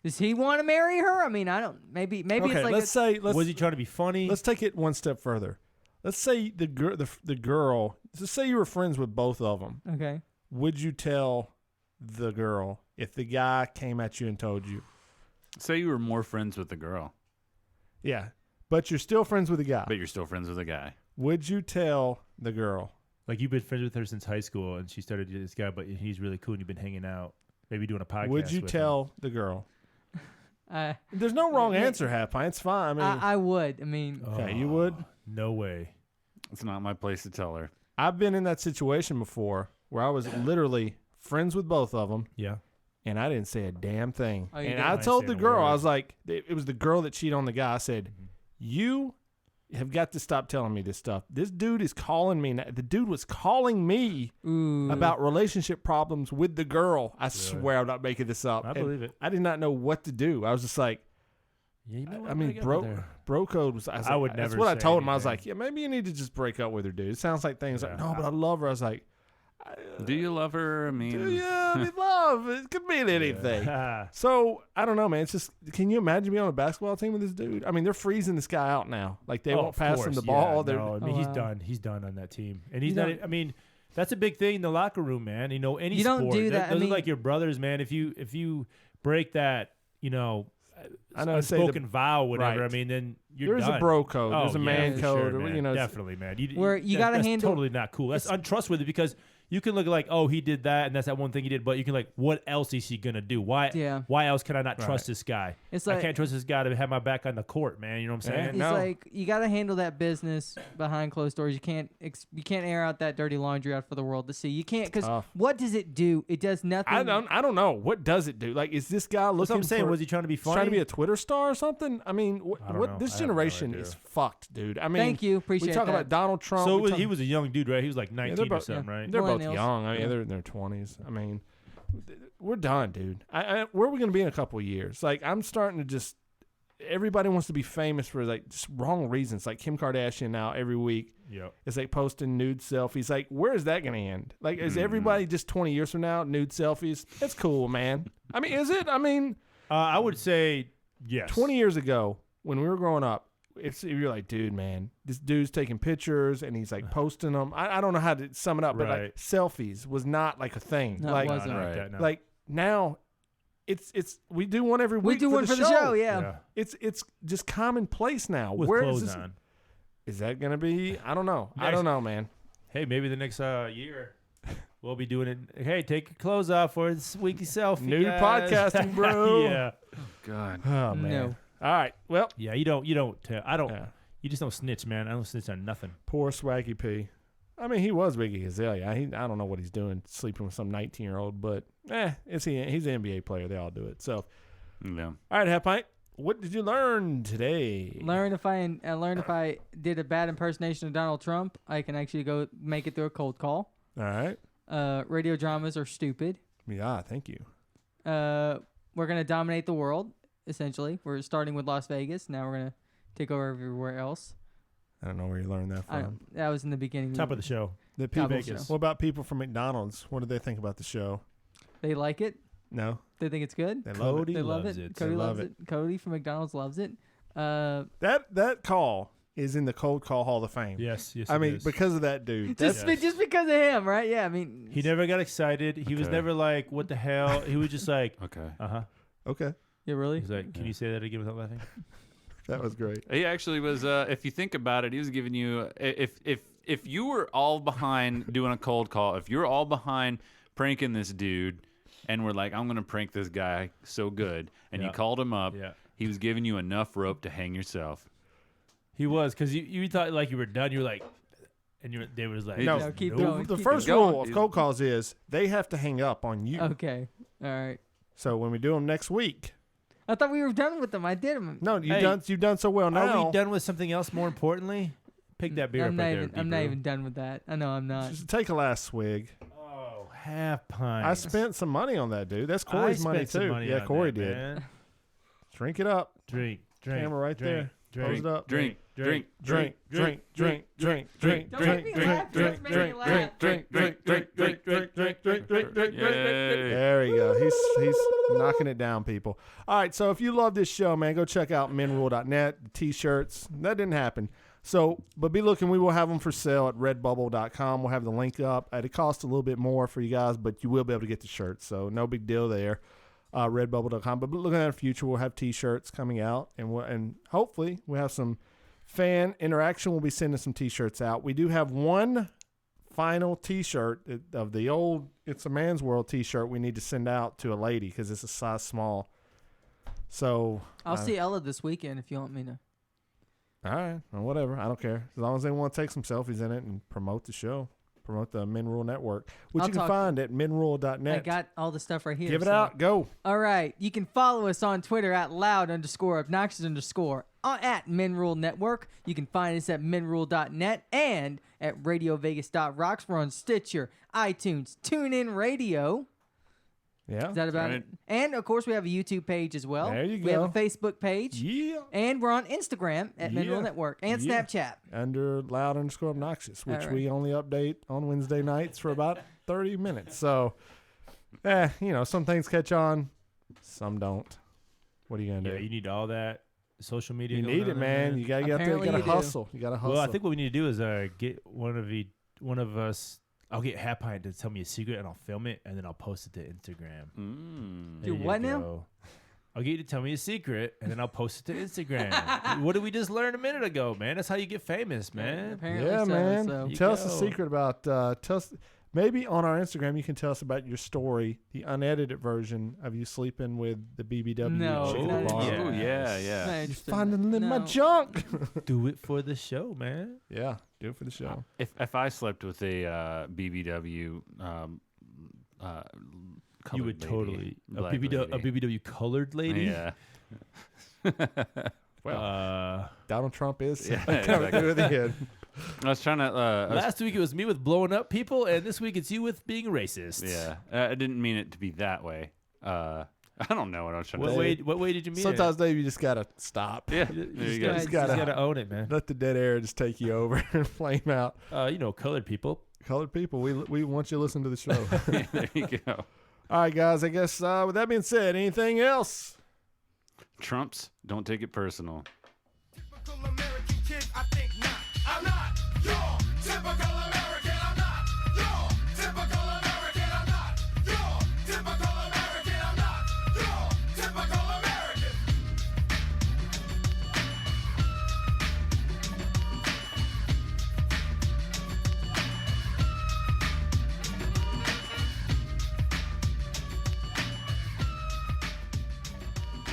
Does he want to marry her? I mean, I don't. Maybe Okay, it's like let's say was he trying to be funny? let's take it one step further. Let's say the girl. Let's say you were friends with both of them. okay. Would you tell the girl if the guy came at you and told you? Say you were more friends with the girl, Yeah, but you're still friends with the guy. but you're still friends with the guy. Would you tell the girl? Like you've been friends with her since high school, and she started this guy, but he's really cool, and you've been hanging out, maybe doing a podcast. Would you with tell the girl? I There's no wrong Yeah. answer, Halfpint. It's fine. I mean, I would. I mean, him? okay, you would. No way. It's not my place to tell her. I've been in that situation before where I was literally friends with both of them, Yeah. and I didn't say a damn thing. Oh, you And didn't? I I didn't told say the a girl, I word. was like, it was the girl that cheated on the guy. I said, you have got to stop telling me this stuff. This dude is calling me. The dude was calling me ooh. about relationship problems with the girl. I swear I'm not making this up. I And believe it. I did not know what to do. I was just like, Yeah, you might I wanna mean, break up with her. bro code was. I, was I like, would That's never what I say told him. I was anything. like, yeah, maybe you need to just break up with her, dude. It sounds like things like, Yeah. no, but I love her. I was like, Do you love her? I mean, yeah, I mean, love. It could mean anything. Yeah. So I don't know, man. It's just, can you imagine being on a basketball team with this dude? I mean, they're freezing this guy out now. Like they Oh, won't of pass him course, the ball. yeah, They're no, I mean, Oh, he's wow. done. He's done on that team, and he's You not. don't- I mean, that's a big thing in the locker room, man. You know, any You don't sport. do that. I Those mean- are like your brothers, man. If you break that, you know, I know, say the- unspoken vow, whatever. right. I mean, then you're there's done. a bro code. Oh, There's a yeah, man for code. sure, or, man. you know, definitely, man. Where you gotta that's handle- totally not cool. That's untrustworthy because you can look like, oh, he did that, and that's that one thing he did. But you can like, what else is he gonna do? Why? Yeah. Why else can I not Right. trust this guy? It's I like- can't trust this guy to have my back on the court, man. You know what I'm saying? It's No. like you got to handle that business behind closed doors. You can't air out that dirty laundry out for the world to see. You can't because Tough. what does it do? It does nothing. I don't know. What does it do? Like, is this guy That's looking what I'm saying. for, Was he trying to be he's funny? trying to be a Twitter star or something? I mean, I don't what know. this I have no generation idea. is fucked, dude. I mean, Thank you. Appreciate we talk that. about Donald Trump. So we he talk- was a young dude, right? He was like Yeah, 19 they're or both- something, right? They're both Millennials. young. I mean, Yeah. they're in their 20s. I mean, we're done, dude. Where are we going to be in a couple of years? Like, I'm starting to just. Everybody wants to be famous for like just wrong reasons. Like Kim Kardashian now every week Yep. is like posting nude selfies. Like, where is that going to end? Like, is everybody just 20 years from now nude selfies? It's cool, man. I mean, is it? I mean, I would say yes. 20 years ago when we were growing up, you're like, dude, man, this dude's taking pictures and he's like posting them. I don't know how to sum it up, but like Right. selfies was not like a thing. No, it like, wasn't. not Right. like that, no. like now, it's we do one every week. We do one for the show. Yeah. It's just commonplace now. With Where clothes is this? on. Is that gonna be? I don't know. I Next- don't know, man. Hey, maybe the next year we'll be doing it. Hey, take your clothes off for this weekly selfie. New guys. podcasting, bro. yeah. God. Oh man. No. All right. Well, Yeah. You don't. I don't. yeah. You just don't snitch, man. I don't snitch on nothing. Poor Swaggy P. I mean, he was Iggy Azelela. I don't know what he's doing, sleeping with some 19-year-old, but he's an NBA player. They all do it. So, Yeah. all right, Halfpint, what did you learn today? Learned if I did a bad impersonation of Donald Trump, I can actually go make it through a cold call. All right. Radio dramas are stupid. Yeah, thank you. We're gonna dominate the world. Essentially, we're starting with Las Vegas. Now we're gonna take over everywhere else. I don't know where you learned that from. That was in the beginning. Top of the show. The Top people, of the show. what about people from McDonald's? What do they think about the show? They like it. No, They think it's good. they love it. They love loves it. it. Cody They love loves it. Cody from McDonald's loves it. That call is in the Cold Call Hall of Fame. Yes. I it mean, is. because of that dude. Just because of him, right? Yeah, I mean, He never got excited. He was Okay. never like, what the hell? He was just like, Okay. uh-huh. Okay, yeah, really. He's like, can you say that again without laughing? that was great. He actually was. If you think about it, he was giving you. If you were all behind doing a cold call, if you were all behind pranking this dude, and we're like, I'm gonna prank this guy so good, and you Yeah. called him up, Yeah. he was giving you enough rope to hang yourself. He was, because you thought like you were done. You were like, and they was like, No, No, keep the- going, The keep first going. rule of cold calls is they have to hang up on you. Okay, all right. So when we do them next week, I thought we were done with them. I did them. no, Hey, you've done so well now. Are we done with something else more importantly? Pick that beer up I'm right not there. even. I'm not even done with that. I know I'm not. Just take a last swig. Oh, half pint. I spent some money on that, dude. That's Corey's money too. Yeah, Corey did. Man. Drink it up. Drink. Camera right there. Close it up. Drink. Drink, drink, drink, drink, drink, drink, Don't drink, make me drink, laugh. drink, Don't make drink, me drink, laugh. drink, drink, drink, drink, drink, drink, drink, drink, drink. Yay. There you go. He's knocking it down, people. All right, so if you love this show, man, go check out menrule.net, the T-shirts. That didn't happen. So, but be looking. We will have them for sale at redbubble.com. We'll have the link up. It costs a little bit more for you guys, but you will be able to get the shirts, so no big deal there. Redbubble.com. But looking at the future, we'll have T-shirts coming out, and hopefully we'll have some fan interaction. We'll be sending some T-shirts out. We do have one final T-shirt of the old It's a Man's World T-shirt we need to send out to a lady because it's a size small. So I'll see Ella this weekend if you want me to. all right, well, whatever. I don't care as long as they want to take some selfies in it and promote the show, promote the Men Rule Network, which I'll you can talk- find at menrule.net. I got all the stuff right here. Give it so- out. Go. All right. You can follow us on Twitter at loud_obnoxious_ at MenRule Network. You can find us at menrule.net and at radiovegas.rocks. We're on Stitcher, iTunes, TuneIn Radio. Yeah. Is that about right. it? And, of course, we have a YouTube page as well. There you We have a go. Facebook page. Yeah. And we're on Instagram at Yeah. MenRule Network and Yeah. Snapchat. Under loud_obnoxious, which All right. we only update on Wednesday nights for about 30 minutes. So, some things catch on, some don't. What are you gonna Yeah, do? you need all that social media. You going need on it, there, man. You gotta get out there. You Apparently gotta you do. hustle. You gotta hustle. Well, I think what we need to do is get one of us. I'll get Halfpint to tell me a secret, and I'll film it, and then I'll post it to Instagram. Mm. Do There you what now? go. I'll get you to tell me a secret, and then I'll post it to Instagram. What did we just learn a minute ago, man? That's how you get famous, man. Apparently yeah, so, man. so. You Tell us the go. secret about. Tell us, maybe on our Instagram you can tell us about your story, the unedited version of you sleeping with the BBW No, chick at not the bar. interested. Oh, yeah, yeah. Not You interested. finding in my No. junk. Do it for the show, man. Yeah, do it for the show. If I slept with a BBW, You would totally a BBW colored lady. Yeah. Well, Donald Trump is Yeah, coming exactly. through the end. I was trying to. Last week it was me with blowing up people, and this week it's you with being racist. Yeah, I didn't mean it to be that way. I don't know what I was trying to What say. way did you mean Sometimes, Dave, you just gotta stop. Yeah, it? there you go. go. just You gotta gotta own it, man. let the dead air just take you over and flame out. Colored people. Colored people, we want you to listen to the show. There you go. All right, guys. I guess with that being said, anything else? Trumps, don't take it personal. Typical American kid, I think not. I'm not your typical American. I'm not your typical American. I'm not your typical American. I'm not your typical American.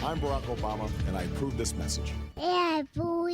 I'm Barack Obama, and I approve this message. Yeah, boy.